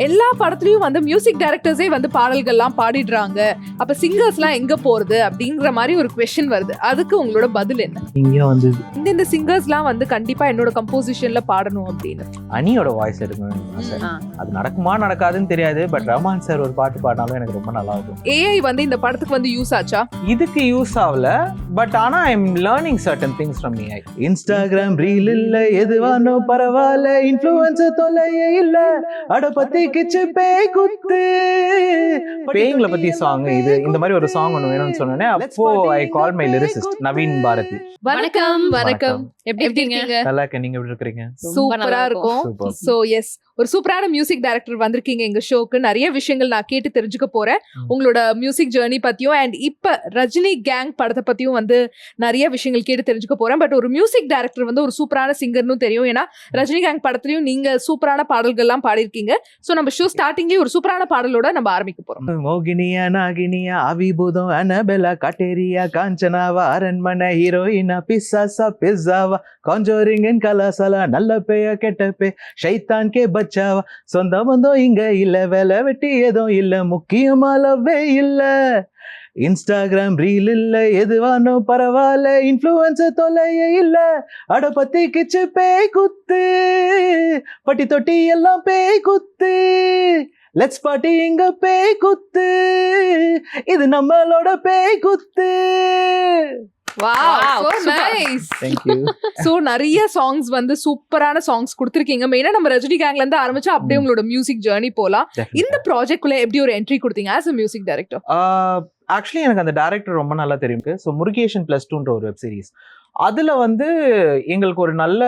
எல்லா படத்துலயும் வந்து மியூசிக் டைரக்டர்ஸே வந்து பாடல்கள்லாம் பாடிடுறாங்க, அப்ப சிங்கர்ஸ்லாம் எங்க போறது அப்படிங்கிற மாதிரி ஒரு கொஸ்டின் வருது. அதுக்கு உங்களோட பதில் என்ன? இங்க வந்து இந்த சிங்கர்ஸ்லாம் வந்து கண்டிப்பா என்னோட கம்போசிஷன்ல பாடணும் அப்படின்னு அனியோட வாய்ஸ் எடுக்கணும் ஆசை. அது நடக்குமா நடக்காதுன்னு தெரியாது, பட் ரஹ்மான் சார் ஒரு பாட்டு பாடினாலும் எனக்கு ரொம்ப நல்லா இருக்கும். ஏஐ வந்து இந்த படத்துக்கு வந்து யூஸ் ஆச்சா? இதுக்கு யூஸ் ஆகல, பட் ஆனா I am learning certain things from AI. Instagram reel இல்ல எதுவானோ பரவாயில்ல, இன்ஃப்ளூயன்சர் தொல்லையே இல்ல, அட பத்தி கிச்சு பேய் குத்து. பேய்களை பத்தி சாங் இது, இந்த மாதிரி ஒரு சாங் ஒன்று வேணும்னு சொன்னேன். அப்போ I call my lyricist Naveen Bharathi. வணக்கம். வணக்கம், எப்படி இருக்கீங்க? நல்லா இருக்கேன், நீங்க எப்படி இருக்கீங்க? சூப்பரா இருக்கும். சூப்பர். சோ எஸ், ஒரு சூப்பரான மியூசிக் டைரக்டர் வந்திருக்கீங்க எங்க ஷோக்கு. நிறைய விஷயங்கள் நான் கேட்டு தெரிஞ்சுக்க போறேன் உங்களோட மியூசிக் ஜேர்னி பத்தியும், அண்ட் இப்ப ரஜினி கேங் படத்தை பத்தியும் வந்து நிறைய விஷயங்கள் கேட்டு தெரிஞ்சுக்க போறேன். பட் ஒரு மியூசிக் டைரக்டர் வந்து ஒரு சூப்பரான சிங்கர்னு தெரியும், ஏன்னா ரஜினி கேங் படத்துலயும் நீங்க சூப்பரான பாடல்கள்லாம் பாடிருக்கீங்க. சோ நம்ம ஷோ ஸ்டார்டிங்லயே ஒரு சூப்பரான பாடலோட நம்ம ஆரம்பிக்க போறோம். மோகினியா நாகினியா அவிபூதம் அனபெலா கட்டேரியா காஞ்சனாவா அரண்மனை ஹீரோயினா பிசாசா பிஸாவா காஞ்சோரிங்கன் கலாசலா நல்ல பேய கெட்ட பே ஷைத்தான் கே பச்சாவா சொந்த பந்தம் இங்க இல்ல, வேலை வெட்டி ஏதோ இல்ல, முக்கியமா லவ்வே இல்ல, இன்ஸ்டாகிராம் ரீல் இல்ல எதுவானோ பரவாயில்ல, இன்ஃப்ளூயன்சர் தொல்லையே இல்ல, அட பத்தி கிச்சு பேய் குத்து, பட்டி தொட்டி எல்லாம் பேய் குத்து, லெட்ஸ் பார்ட்டி இங்க பேய் குத்து, இது நம்மளோட பேய் குத்து. Wow, so nice. Thank you. So நிறைய சாங்ஸ் வந்து சூப்பரான சாங்ஸ் கொடுத்திருக்கீங்க. மெயினா நம்ம ரஜினி கேங்ல இருந்து ஆரம்பிச்சு அப்படியே உங்களோட மியூசிக் ஜர்னி போலாம். இந்த ப்ராஜெக்ட் குள்ள எப்படி ஒரு என்ட்ரி கொடுத்தீங்க as a music director? Actually எனக்கு அந்த டைரக்டர் ரொம்ப நல்லா தெரியும். ஸோ முருகேஷன் +2ன்ற ஒரு வெப் சீரிஸ், அதில் வந்து எங்களுக்கு ஒரு நல்ல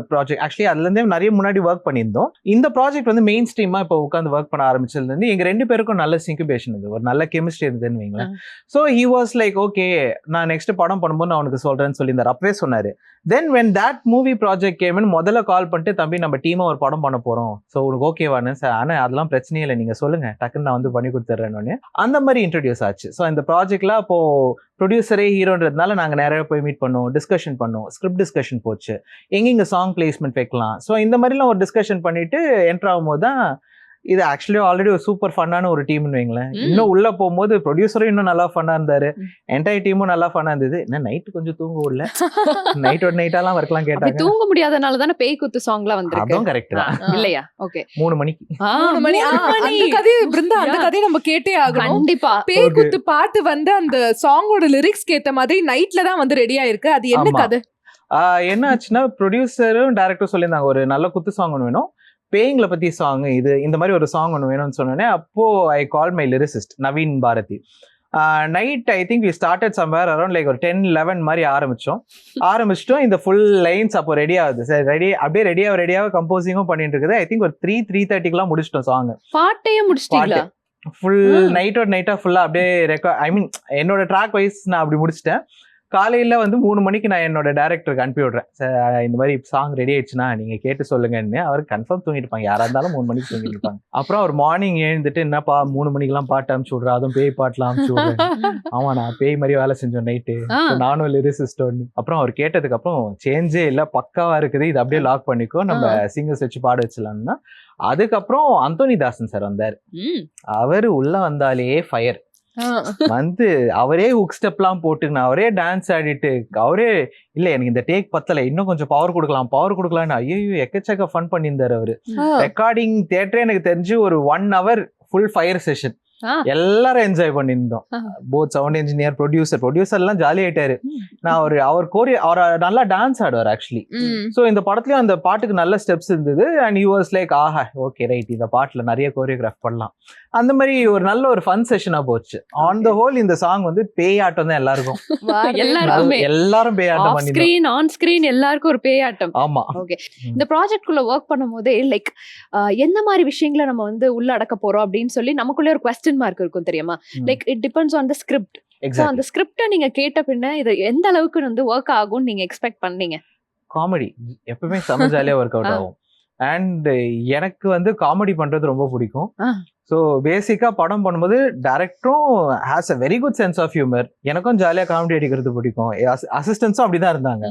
ப்ராஜெக்ட். ஆக்சுவலி அதுலேருந்தே நிறைய முன்னாடி ஒர்க் பண்ணியிருந்தோம். இந்த ப்ராஜெக்ட் வந்து மெயின் ஸ்ட்ரீமாக இப்போ உட்காந்து ஒர்க் பண்ண ஆரம்பிச்சதுலேருந்து எங்கள் 2 பேருக்கும் நல்ல சிங்குபேஷன் இருந்தது, ஒரு நல்ல கெமிஸ்ட்ரி இருந்ததுன்னு வைங்களேன். So he was like okay, நான் நெக்ஸ்ட் படம் பண்ணும்போது நான் உனக்கு சொல்கிறேன்னு சொல்லியிருந்தார், அப்பவே சொன்னார். Then when that movie project கேம்னு முதல்ல கால் பண்ணிட்டு, தம்பி நம்ம டீமாக ஒரு படம் பண்ண போகிறோம், ஸோ உனக்கு ஓகேவானு சார், ஆனால் அதெல்லாம் பிரச்சனையே இல்லை, நீங்கள் சொல்லுங்கள், டக்குன்னு நான் வந்து பண்ணி கொடுத்துட்றேன்னு அந்த மாதிரி இன்ட்ரடியூஸ் ஆச்சு. ஸோ இந்த ப்ராஜெக்ட்ல அப்போது ப்ரொடியூசரே ஹீரோன்றதுனால நாங்கள் நிறைய போய் மீட் பண்ணுவோம், டிஸ்கஷன் பண்ணுவோம், ஸ்கிரிப்ட் டிஸ்கஷன் போச்சு, எங்கெங்க சாங் பிளேஸ்மெண்ட் வைக்கலாம். ஸோ இந்த மாதிரிலாம் ஒரு டிஸ்கஷன் பண்ணிட்டு என்டர் ஆகும்போது தான் இது ஆக்சுவலி ஆல்ரெடி ஒரு சூப்பர் ஃபன்னான ஒரு டீம்னு வைங்களேன். இன்னும் உள்ள போகும்போது ப்ரொடியூசரும் இன்னும் நல்லா ஃபன்னா இருந்தாரு, என்டையர் டீமும் நல்லா ஃபன்னா இருந்தது. என்ன நைட்டு கொஞ்சம் தூங்க விடல, நைட்டோட நைட்டாலாம் ஒர்க்லாம் கேட்டாங்க. தூங்க முடியாதனால தானே பேய் குத்து சாங்லாம் வந்திருக்கு. அதுவும் கரெக்ட் தான் இல்லையா? ஓகே, 3 மணிக்கு 3 மணி அந்த கதையை பிருந்தா, அந்த கதையை நம்ம கேட்டே ஆகணும். கண்டிப்பா. பேய் குத்து பாட்டு வந்து அந்த சாங்கோட லிரிக்ஸ்க்கு ஏத்த மாதிரி நைட்ல தான் வந்து ரெடி ஆயிருக்கு. அது என்ன கதை? என்ன ஆச்சுன்னா, ப்ரொடியூசரும் டைரக்டரும் சொல்லியிருந்தாங்க ஒரு நல்ல குத்து சாங் ஒன்று வேணும், பேய்களை பத்தி சாங், இது இந்த மாதிரி ஒரு சாங் ஒன்று வேணும்னு சொன்னோன்னே அப்போ I call my lyricist Naveen Bharathi. Night I think we started somewhere around like ஒரு 10-11 மாதிரி ஆரம்பிச்சிட்டோம். இந்த ஃபுல் லைன்ஸ் அப்போ ரெடி ஆகுது. சரி, அப்படியே ரெடியாக கம்போசிங்கும் பண்ணிட்டு இருக்குது. ஐ திங்க் ஒரு 3:30க்குலாம் முடிச்சிட்டோம் சாங். பாட்டையே முடிச்சிட்டீங்களா? ஃபுல் நைட்டா ஃபுல்லா அப்படியே ரெக்கார்ட், ஐ மீன் என்னோட ட்ராக் வைஸ் நான் அப்படி முடிச்சிட்டேன். காலையில் வந்து 3 மணிக்கு நான் என்னோட டைரக்டருக்கு அனுப்பி விடுறேன், இந்த மாதிரி சாங் ரெடி ஆயிடுச்சுன்னா நீங்க கேட்டு சொல்லுங்கன்னு. அவர் கன்ஃபார்ம் தூங்கிட்டு இருப்பாங்க, யாரா இருந்தாலும் 3 மணிக்கு தூங்கிட்டு இருப்பாங்க. அப்புறம் அவர் மார்னிங் எழுந்துட்டு, என்னப்பா 3 மணிக்கெல்லாம் பாட்டு அனுப்பிச்சு விடுறேன், அதுவும் பேய் பாட்டுலாம் அனுப்பிச்சு விடுறேன். ஆமா, நான் பேய் மாதிரி வேலை செஞ்சோம் நைட்டு, நானும் லிரிசிஸ்ட் ஒன்று. அப்புறம் அவர் கேட்டதுக்கு அப்புறம் சேஞ்சே இல்லை, பக்காவா இருக்குது, இது அப்படியே லாக் பண்ணிக்கோ, நம்ம சிங்கர்ஸ் வச்சு பாட வச்சலாம்னா. அதுக்கப்புறம் அந்தோனி தாசன் சார் வந்தார். அவர் உள்ள வந்தாலே ஃபயர் வந்து, அவரே ஹுக் ஸ்டெப்லாம் போட்டுக்கணும், அவரே டான்ஸ் ஆடிட்டு, அவரே இல்ல எனக்கு இந்த டேக் பத்தல, இன்னும் கொஞ்சம் பவர் கொடுக்கலாம்னு ஐயோ எக்கச்சக்க ஃபன் பண்ணியிருந்தாரு அவரு. ரெக்கார்டிங் தியேட்டரே எனக்கு தெரிஞ்சு ஒரு 1 hour ஃபுல் ஃபயர் செஷன், எல்லாரும் என்ஜாய் பண்ணியிருந்தோம். போத் சவுண்ட் இன்ஜினியர், ப்ரொடியூசர் எல்லாம் ஜாலி ஆயிட்டாரு. நான் அவர் நல்லா டான்ஸ் ஆடுவார் ஆக்சுவலி. ஸோ இந்த படத்துலயும் அந்த பாட்டுக்கு நல்ல ஸ்டெப்ஸ் இருந்தது. And he was like aha okay right, இந்த பாட்டுல நிறைய கோரியோகிராஃப் பண்ணலாம். அந்த மாதிரி ஒரு நல்ல ஒரு ஃபன் செஷனா போச்சு. ஆன் த ஹோல் இந்த சாங் வந்து பேயாட்டம் தான் எல்லாருக்கும், எல்லாரும் பேயாட்டம் பண்ணி, ஆன் ஸ்கிரீன் எல்லாருக்கும் ஒரு பேயாட்டம். ஆமா. ஓகே, இந்த ப்ராஜெக்ட் குள்ள ஒர்க் பண்ணும் போதே லைக் எந்த மாதிரி விஷயங்களை நம்ம வந்து உள்ள அடக்க போறோம் அப்படின்னு சொல்லி நமக்குள்ளே ஒரு கொஸ்டின் மார்க் இருக்கும் தெரியுமா? Like it depends on the script. So அந்த ஸ்கிரிப்ட நீங்க கேட்ட பின்ன இது எந்த அளவுக்கு வந்து ஒர்க் ஆகும்னு நீங்க எக்ஸ்பெக்ட் பண்ணீங்க? காமெடி எப்பவுமே செம ஜாலியா ஒர்க் அவுட் ஆகும். அண்ட் எனக்கு வந்து காமெடி பண்றது ரொம்ப பிடிக்கும். ஸோ பேசிக்கா படம் பண்ணும்போது டைரக்டரும் has a very good sense of humour, எனக்கும் ஜாலியா காமெடி அடிக்கிறது பிடிக்கும். அசிஸ்டன்ஸும் அப்படிதான் இருந்தாங்க.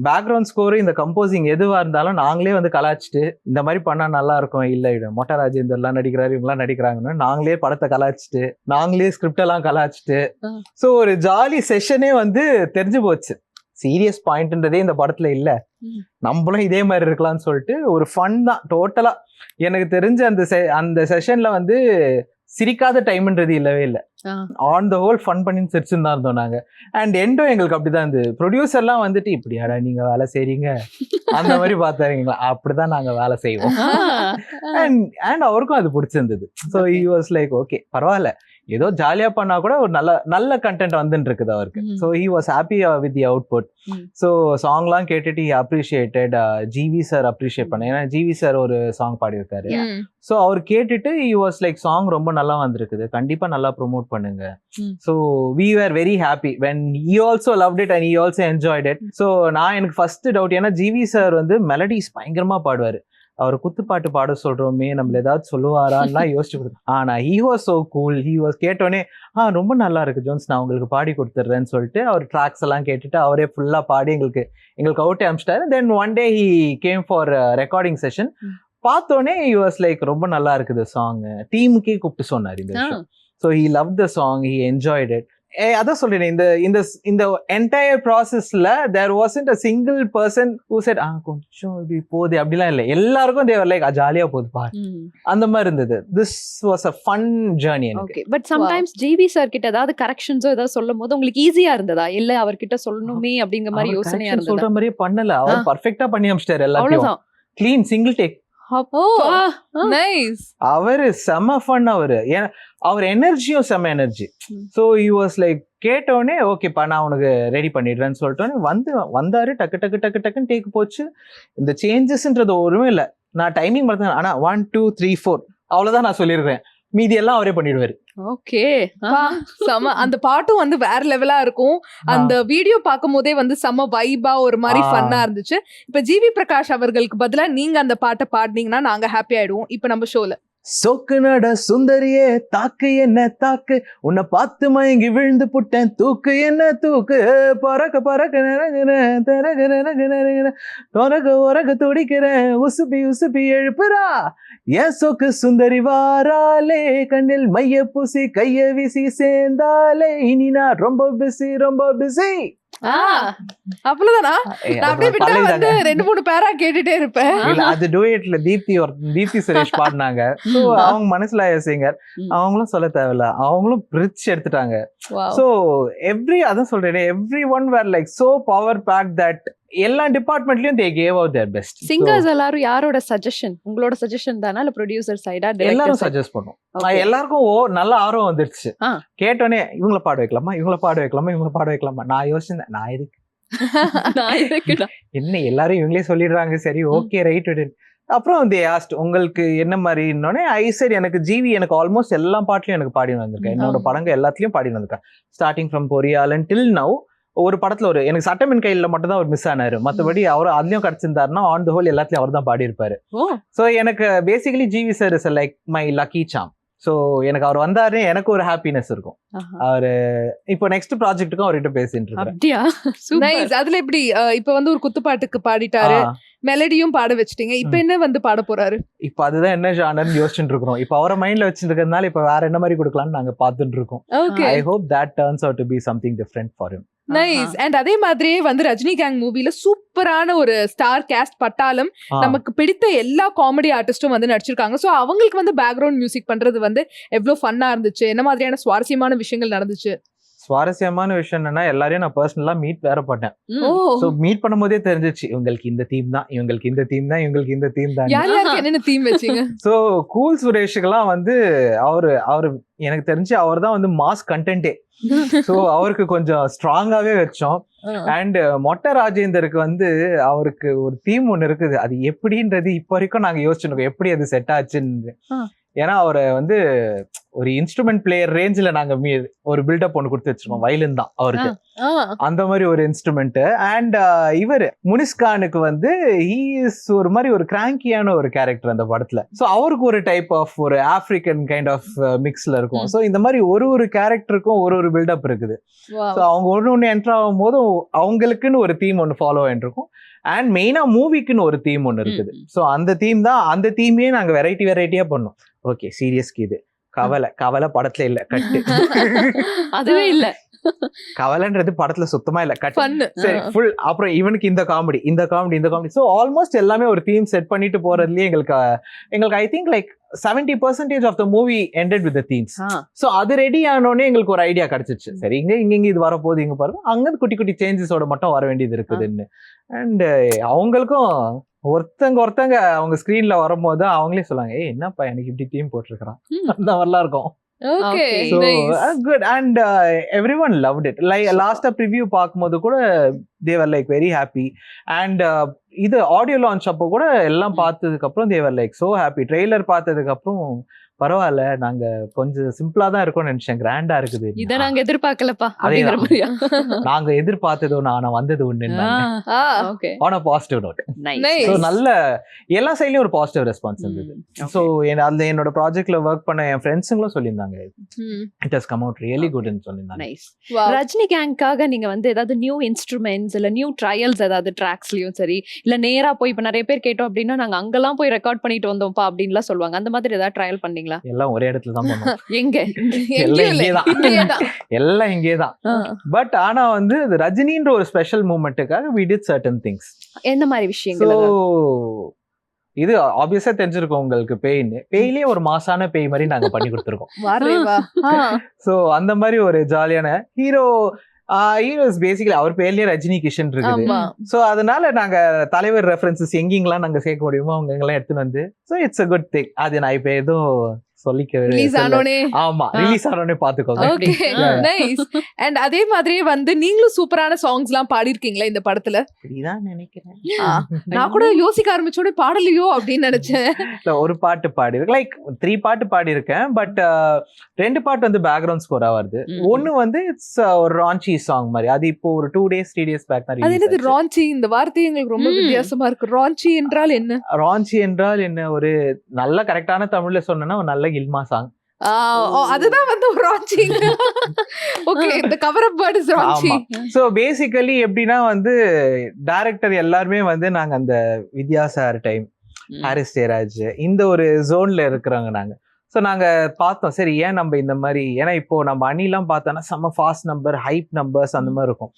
பேக்ரவுண்ட் ஸ்கோர் இந்த கம்போசிங் எதுவா இருந்தாலும் நாங்களே வந்து கலாச்சிட்டு இந்த மாதிரி பண்ணா நல்லா இருக்கும், இல்ல இது மொட்டை ராஜேந்தர்லாம் நடிக்கிறாரு இவங்கெல்லாம் நடிக்கிறாங்கன்னு நாங்களே படத்தை கலாச்சிட்டு நாங்களே ஸ்கிரிப்ட் எல்லாம் கலாச்சிட்டு ஸோ ஒரு ஜாலி செஷனே வந்து தெரிஞ்சு போச்சு. சீரியஸ் பாயிண்ட்ன்றதே இந்த படத்துல இல்ல, நம்மளும் இதே மாதிரி இருக்கலாம்னு சொல்லிட்டு ஒரு ஃபன் தான் டோட்டலா. எனக்கு தெரிஞ்ச அந்த செஷன்ல வந்து சிரிக்காத டைம்ன்றது இல்லவே இல்லை. ஆன் த ஹோல் ஃபன் பண்ணி சிரிச்சுன்னு தான் இருந்தோம் நாங்க. அண்ட் எண்டோ எங்களுக்கு அப்படிதான் இருந்தது. ப்ரொடியூசர்லாம் வந்துட்டு இப்படியாடா நீங்க வேலை செய்றீங்க அந்த மாதிரி பார்த்தாருங்களா, அப்படிதான் நாங்க வேலை செய்வோம். அண்ட் அவருக்கும் அது பிடிச்சிருந்தது. So he was like okay பரவாயில்ல, ஏதோ ஜாலியா பண்ணா கூட ஒரு நல்ல கண்டென்ட் வந்துட்டு இருக்குது அவருக்கு. So he was happy with the output. So சாங்லாம் கேட்டுட்டு he appreciated. GV sir appreciate பண்ண, ஏன்னா ஜிவி சார் ஒரு சாங் பாடியிருக்காரு. ஸோ அவர் கேட்டுட்டு ஹி வாஸ் லைக் சாங் ரொம்ப நல்லா வந்திருக்குது, கண்டிப்பா நல்லா ப்ரொமோட் பண்ணுங்க. So we are very happy when he also loved it and he also enjoyed it. So நான் எனக்கு ஃபர்ஸ்ட் டவுட், ஏன்னா ஜிவி சார் வந்து மெலடிஸ் பயங்கரமா பாடுவாரு, அவர் குத்துப்பாட்டு பாட சொல்றோமே நம்மள ஏதாவது சொல்லுவாரான்னா யோசிச்சு கொடுத்தேன். ஆனா he was so cool. He was கேட்டோடனே ரொம்ப நல்லா இருக்கு ஜோன்ஸ், நான் உங்களுக்கு பாடி கொடுத்துட்றேன்னு சொல்லிட்டு அவர் ட்ராக்ஸ் எல்லாம் கேட்டுட்டு அவரே ஃபுல்லா பாடி எங்களுக்கு அவுட் அமிச்சிட்டாரு. Then one day he came for recording session. பார்த்தோன்னே ஹி வாஸ் லைக் ரொம்ப நல்லா இருக்குது சாங், டீமுக்கே கூப்பிட்டு சொன்னார் இந்த விஷயம். So he love the song, he enjoyed it. அதான் சொல்றேன், இந்த என்டையர் ப்ராசஸ்ல there wasn't a single person who said கொஞ்சம் இப்படி போகுது அப்படிலாம் இல்லை. எல்லாருக்கும் தேவர் லைக் ஜாலியா போகுது பாரு அந்த மாதிரி இருந்தது. This was a fun journey எனக்கு. பட் சம்டைம்ஸ் ஜிவி சார் கிட்ட ஏதாவது கரெக்ஷன்ஸோ ஏதாவது சொல்லும் போது உங்களுக்கு ஈஸியா இருந்ததா, இல்ல அவர்கிட்ட சொல்லணுமே அப்படிங்கிற மாதிரி யோசனையா இருந்ததா? சொல்ற மாதிரியே பண்ணல, அவர் பர்ஃபெக்ட்டா பண்ணி அமிச்சிட்டாரு எல்லாத்தையும். Clean single take. அவரு செம ஃபன். அவர் எனர்ஜியும் செம energy. So he was like கேட்டோடனே ஓகேப்பா நான் உனக்கு ரெடி பண்ணிடுறேன்னு சொல்லிட்டோன்னே வந்தாரு, டக்கு டக்கு டக்கு டக்குன்னு டேக் போச்சு. இந்த சேஞ்சஸ்ன்றது ஒருமே இல்லை. நான் டைமிங் பார்த்தேன், ஆனா 1 2 3 4 அவ்வளவுதான் நான் சொல்லிடுறேன், மீதி எல்லாம் அவரே பண்ணிடுவாரு. ஓகே, செம. அந்த பாட்டும் வந்து வேற லெவலா இருக்கும். அந்த வீடியோ பார்க்கும் போதே வந்து செம வைபா ஒரு மாதிரி ஃபன்னா இருந்துச்சு. இப்ப ஜிவி பிரகாஷ் அவர்களுக்கு பதிலா நீங்க அந்த பாட்டை பாடினீங்கன்னா நாங்க ஹாப்பி ஆயிடுவோம். இப்ப நம்ம ஷோல சொக்கு நட சுந்தரியே தாக்கு என்ன தாக்கு, உன்னை பார்த்து மயங்கி விழுந்து புட்டேன், தூக்கு என்ன தூக்கு, பறக்க பறக்க நரக உரக துடிக்கிறேன், உசுப்பி உசுப்பி எழுப்புறா ஏன் சொக்கு சுந்தரி வாராலே, கண்ணில் மைய பூசி கைய வீசி சேர்ந்தாலே, இனி நான் ரொம்ப பிஸி ரொம்ப பிஸி. அவ்வளவுதானா? நான் அப்படியே விட்டா வந்து 2-3 பேரா கேட்டுட்டே இருப்பேன். அது டூயட்ல தீப்தி சுரேஷ் பாடினாங்க. அவங்க மனசுல சிங்கர், அவங்களும் சொல்ல தேவையில்ல, அவங்களும் பிரிச்சு எடுத்துட்டாங்க. சோ அதான் சொல்றேன், everyone were like so power pack that எல்லா டிபார்ட்மெண்ட்லயும் they gave out their best. Singers எல்லாரும் யாரோட சஜஷன்? உங்களோட சஜஷன் தானா இல்ல ப்ரொடியூசர் சைடா? எல்லாரும் சஜஸ்ட் பண்ணோம். எல்லாருக்கும் நல்ல ஆர்வம் வந்துருச்சு. கேட்டோன்னே இவங்கள பாட வைக்கலாமா, இவங்கள பாட வைக்கலாமா, இவங்கள பாட வைக்கலாமா. நான் யோசிச்சேன், நான் எதுக்கு என்ன எல்லாரும் இவங்களே சொல்லிடுறாங்க, சரி ஓகே ரைட். அப்புறம் தே ஆஸ்ட் உங்களுக்கு என்ன மாதிரி இன்னொன்னே ஐ சைட் எனக்கு ஜிவி எனக்கு ஆல்மோஸ்ட் எல்லா பாட்டுலயும் எனக்கு பாடி வந்திருக்கேன். என்னோட படங்கள் எல்லாத்துலயும் பாடி வந்திருக்கேன், ஸ்டார்டிங் ஃப்ரம் பொரியாலன் டில் நவ். ஒரு படத்துல எனக்கு சட்டமின் கையில மட்டும் தான் அவர் மிஸ் ஆனாரு, மற்றபடி அவர் அதுலயும் கிடைச்சிருந்தாருன்னா ஆன் த ஹோல் எல்லாத்துலயும் அவர் தான் பாடி இருப்பாரு. ஸோ எனக்கு basically GV sir is like my lucky charm. So எனக்கு அவர் வந்தாரு எனக்கு ஒரு ஹாப்பினஸ் இருக்கும். அவரு இப்போ நெக்ஸ்ட் ப்ராஜெக்ட்டுக்கும் அவர்கிட்ட பேசிட்டு இருக்கேன். அதுல எப்படி இப்ப வந்து ஒரு குத்துப்பாட்டுக்கு பாடிட்டாரு, மெலடியும் பாட வச்சிட்டீங்க, இப்ப என்ன வந்து பாட போறாரு? இப்ப அதுதான் என்ன ஜானர்னு யோசிச்சுட்டு இருக்கோம். இப்ப அவரை மைண்ட்ல வச்சிட்டு இருக்கிறதுனால இப்ப வேற என்ன மாதிரி கொடுக்கலாம்னு நாங்க பாத்துட்டு இருக்கோம். I hope that turns out to be something different for him. Nice. And அதே மாதிரியே வந்து ரஜினி கேங் மூவில சூப்பரான ஒரு ஸ்டார் கேஸ்ட் பட்டாலும் நமக்கு பிடித்த எல்லா காமெடி ஆர்டிஸ்டும் வந்து நடிச்சிருக்காங்க. சோ அவங்களுக்கு வந்து பேக்ரவுண்ட் மியூசிக் பண்றது வந்து எவ்வளவு ஃபன்னா இருந்துச்சு, என்ன மாதிரியான சுவாரஸ்யமான விஷயங்கள் நடந்துச்சு? சுவாரஸ்யமான விஷயம் என்னன்னா எல்லாரையும் நான் பர்சனலா மீட் வேற பண்ணேன். சோ மீட் பண்ணும்போதே தெரிஞ்சிச்சு இவங்களுக்கு இந்த தீம் தான், இவங்களுக்கு இந்த தீம் தான், இவங்களுக்கு இந்த தீம் தான். என்னென்ன தீம் வச்சீங்க? சோ கூல் சுரேஷுக்கெல்லாம் வந்து அவரு எனக்கு தெரிஞ்சு அவர் தான் வந்து மாஸ் கண்டென்ட்டே. சோ அவருக்கு கொஞ்சம் ஸ்ட்ராங்காவே வச்சோம். அண்ட் மொட்டை ராஜேந்தருக்கு வந்து அவருக்கு ஒரு தீம் ஒண்ணு இருக்குது, அது எப்படின்றது இப்ப வரைக்கும் நாங்க யோசிச்சுருக்கோம் எப்படி அது செட் ஆச்சுன்னு. ஏன்னா அவரை வந்து ஒரு இன்ஸ்ட்ருமெண்ட் பிளேயர் ரேஞ்சில் நாங்க ஒரு பில்டப் ஒன்று கொடுத்து வச்சிருக்கோம். வயலின் தான் அவருக்கு, அந்த மாதிரி ஒரு இன்ஸ்ட்ருமெண்ட். அண்ட் இவர் முனிஸ்கானுக்கு வந்து ஒரு மாதிரி ஒரு கிராங்கியான ஒரு கேரக்டர் அந்த படத்துல. ஸோ அவருக்கு ஒரு டைப் ஆஃப் ஒரு ஆப்பிரிக்கன் கைண்ட் ஆஃப் மிக்ஸ்ல இருக்கும். ஸோ இந்த மாதிரி ஒரு கேரக்டருக்கும் ஒரு பில்டப் இருக்குது. ஸோ அவங்க ஒன்று என்டர் ஆகும் போதும் அவங்களுக்குன்னு ஒரு தீம் ஒன்று ஃபாலோ ஆகிருக்கும். அண்ட் மெயினா மூவிக்குன்னு ஒரு தீம் ஒன்று இருக்குது. ஸோ அந்த தீமையே நாங்க வெரைட்டியா பண்ணோம். ஓகே, சீரியஸ்க்கு இது கவலை படத்துல இல்ல, கட்டு அதுவே இல்ல, கவலைன்றது படத்துல சுத்தமா இல்ல, கட்டு சரி ஃபுல். அப்புறம் இவனுக்கு இந்த காமெடி. ஸோ ஆல்மோஸ்ட் எல்லாமே ஒரு தீம் செட் பண்ணிட்டு போறதுலயே எங்களுக்கு I think like 70% of the movie ended with the themes. So அது ரெடி ஆனோடனே எங்களுக்கு ஒரு ஐடியா கிடைச்சிச்சு. சரி இங்க இது வரப்போகுது, இங்க பாருங்க அங்க குட்டி சேஞ்சஸோட மட்டும் வர வேண்டியது இருக்குதுன்னு. அண்ட் அவங்களுக்கும் ஒருத்தங்க அவங்க ஸ்கிரீன்ல வரும்போது அவங்களே சொல்லுவாங்க, ஏய் என்னப்பா எனக்கு இப்படி தீம் போட்டிருக்கிறான், அந்த மாதிரிலாம் இருக்கும். Okay, So nice. good, and everyone loved it. Like last preview பார்க்கும்போது கூட they were like very happy. And இது ஆடியோ லான்ச் அப்போ கூட எல்லாம் பார்த்ததுக்கு அப்புறம் they were like so happy. Trailer பார்த்ததுக்கு அப்புறம் பரவாயில்ல, நாங்க கொஞ்சம் சிம்பிளா தான் இருக்கோம்னு நினைச்சேன், கிராண்டா இருக்குது, இத நாங்க எதிர்பார்க்கலப்பா அதே அப்படிங்கிற மாதிரியா? நாங்க எதிர்பார்த்தது ஒண்ணு ஆனா வந்தது ஒண்ணு. Okay, on a positive note. Nice. So நல்ல எல்லா சைட்லயும் ஒரு பாசிட்டிவ் ரெஸ்பான்ஸ் இருந்தது. ஸோ அதுல என்னோட ப்ராஜெக்ட்ல ஒர்க் பண்ண என் ஃப்ரெண்ட்ஸுங்களும் சொல்லியிருந்தாங்க, it has come out really குட்னு சொல்லியிருந்தாங்க. நைஸ். ரஜினி கேங்காக நீங்க வந்து ஏதாவது நியூ இன்ஸ்ட்ருமெண்ட்ஸ் இல்ல நியூ ட்ரையல்ஸ் ஏதாவது ட்ராக்ஸ்லயும் சரி, இல்ல நேரா போய் இப்ப நிறைய பேர் கேட்டோம் அப்படின்னா நாங்க அங்கெல்லாம் போய் ரெக்கார்ட் பண்ணிட்டு வந்தோம்ப்பா அப்படின்லாம் சொல்லுவாங்க, அந்த மாதிரி ஏதாவது ட்ரையல் பண்ணீங்களா? எல்லாம் ஒரே இடத்துல தான் பண்ணோம். எங்க? எல்லாம் இங்கேதான். பட் ஆனா வந்து ரஜினின்ற ஒரு special மூமெண்ட்டுக்காக we did certain things. என்ன மாதிரி விஷயங்கள்? இது ஆப்வியஸா தெரிஞ்சிருக்கும் உங்களுக்கு, பேயிலே ஒரு மாசான பேய் மாதிரி நாங்க பண்ணி கொடுத்துருக்கோம். சோ அந்த மாதிரி ஒரு ஜாலியான ஹீரோஸ் பேசிக்கலி அவர் பேர்லயே ரஜினி கிஷன் இருக்குது. சோ அதனால நாங்க தலைவர் ரெஃபரன்சஸ் எங்கெங்கெல்லாம் நாங்க சேர்க்க முடியுமோ அவங்க எங்கெல்லாம் எடுத்துன்னு வந்து, so it's a good thing. அது நான் இப்ப எதுவும் ரிலீஸ் ஆனோனே பாத்துக்கோங்க. Okay, nice. அண்ட் அதே மாதிரியே வந்து நீங்களும் சூப்பரான சாங்ஸ் எல்லாம் பாடிருக்கீங்களா இந்த படத்துல? அப்படிதான் நினைக்கிறேன். நான் கூட யோசிக்க ஆரம்பிச்சோட பாடலையோ அப்படின்னு நினைச்சேன். ஒரு பாட்டு பாடி இருக்கு, லைக் 3 பாட்டு பாடி இருக்கேன். பட் 2 பாட்டு வந்து பேக்ரவுண்ட் ஸ்கோரா வருது. ஒன்னு வந்து இட்ஸ் ஒரு ரான்ச்சி சாங் மாதிரி, அது இப்போ ஒரு 2 days 3 days பேக் தான். அது என்னது ரான்ச்சி? இந்த வார்த்தை எங்களுக்கு ரொம்ப வித்தியாசமா இருக்கு. ரான்ச்சி என்றால் என்ன? ரான்ச்சி என்றால் என்ன, ஒரு நல்ல கரெக்டான தமிழ்ல சொன்னா ஒரு நல்ல கில்மா சாங். அதுதான் வந்து ரான்ச்சி. ஓகே, இந்த cover up word is raunchy. So basically எப்படின்னா வந்து டைரக்டர் எல்லாருமே வந்து நாங்க அந்த வித்யாசார் டைம், ஹாரிஸ் ஜெயராஜ் இந்த ஒரு ஜோன்ல இருக்கிறவங்க நாங்க. ஸோ நாங்கள் பார்த்தோம், சரி ஏன் நம்ம இந்த மாதிரி, ஏன்னா இப்போ நம்ம அணிலாம் பார்த்தோன்னா செம்ம ஃபாஸ்ட் நம்பர், ஹைப் நம்பர்ஸ் அந்த மாதிரி இருக்கும்.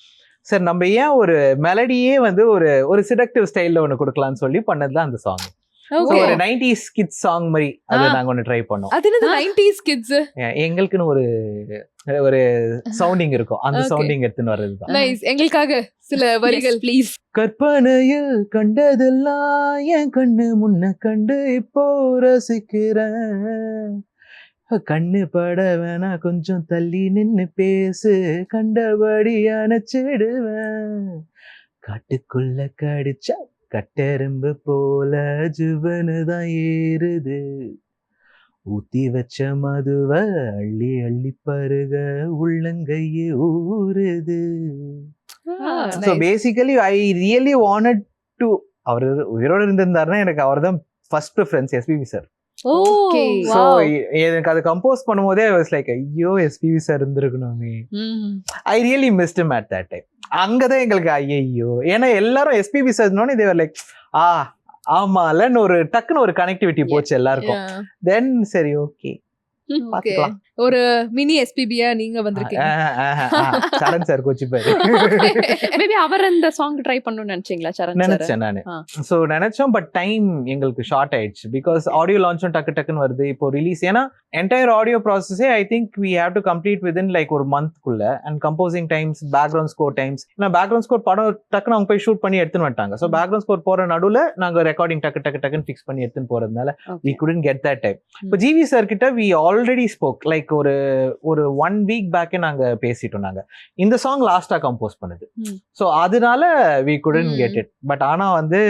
சரி நம்ம ஏன் ஒரு மெலடியே வந்து ஒரு சிடக்டிவ் ஸ்டைலில் ஒன்று கொடுக்கலான்னு சொல்லி பண்ணது தான் அந்த சாங். ஒரு 90s கிட்ஸ் சாங் மாதிரி அது நாங்க ஒன்னு ட்ரை பண்ணோம். அது என்னது 90s கிட்ஸ்? எங்களுக்குன்னு ஒரு சவுண்டிங் இருக்கும், அந்த சவுண்டிங் எடுத்துன்னு வர்றதுதான். நைஸ், எங்களுக்காக சில வரிகள் ப்ளீஸ். கற்பனையில் கண்டதெல்லாம் என் கண்ணு முன்ன கண்டு இப்போ ரசிக்கிறேன், கண்ணு பட வேணா கொஞ்சம் தள்ளி நின்னு பேசு, கண்டபடி அணைச்சிடுவேன், காட்டுக்குள்ள கடிச்சா கட்டெரும்பு போல ஜுவனுதான் ஏறுது, ஊத்தி வச்ச மதுவ அள்ளி அள்ளி பருக உள்ளங்கையே ஊறுது. So basically I really wanted to, அவர் உயிரோடு இருந்திருந்தாருன்னா எனக்கு அவர் தான் first preference, SPB sir. So எனக்கு அது கம்போஸ் பண்ணும்போதே I was like, ஐயோ எஸ்பிபி சார் இருந்திருக்கணுமே. I really missed him at that time. அங்கதான் எங்களுக்கு ஐயோ, ஏன்னா எல்லாரும் எஸ்பிபி சார்னோன்னு they were like ஆமாலன்னு ஒரு டக்குன்னு ஒரு கனெக்டிவிட்டி போச்சு எல்லாருக்கும். தென் சரி ஓகே பாத்துக்கலாம், ஒரு மினி எஸ்பிபியா நீங்க வந்திருக்கீங்க. சரண் சார் கோச்சிப்பாரு. மேபி அவர் அந்த சாங் ட்ரை பண்ணனும்னு நினைச்சீங்களா? சரண் சார் நினைச்சேன் நானு. சோ நினைச்சோம், பட் டைம் எங்களுக்கு ஷார்ட் ஆயிடுச்சு. பிகாஸ் ஆடியோ லான்ச்சும் டக்குன்னு வருது, இப்போ ரிலீஸ். ஏன்னா என்டையர் ஆடியோ ப்ராசஸே I think we have to complete within like ஒரு மந்த்க்குள்ள. And composing times, background score times. ஏன்னா பேக்ரவுண்ட் ஸ்கோர் படம் டக்குன்னு அவங்க போய் ஷூட் பண்ணி எடுத்துன்னு வந்துட்டாங்க. ஸோ பேக்ரவுண்ட் ஸ்கோர் போற நடுவில் நாங்க ரெக்கார்டிங் டக்குன்னு ஃபிக்ஸ் பண்ணி எடுத்துன்னு போறதுனால we couldn't get that time. இப்போ ஜிவி சார் கிட்ட we already spoke, லைக் ஒரு 1 week பேக்கே நாங்க பேசிட்டோம். நாங்க இந்த சாங் லாஸ்டா கம்போஸ் பண்ணுது. ஸோ அதனால we couldn't get it. But ஆனா வந்து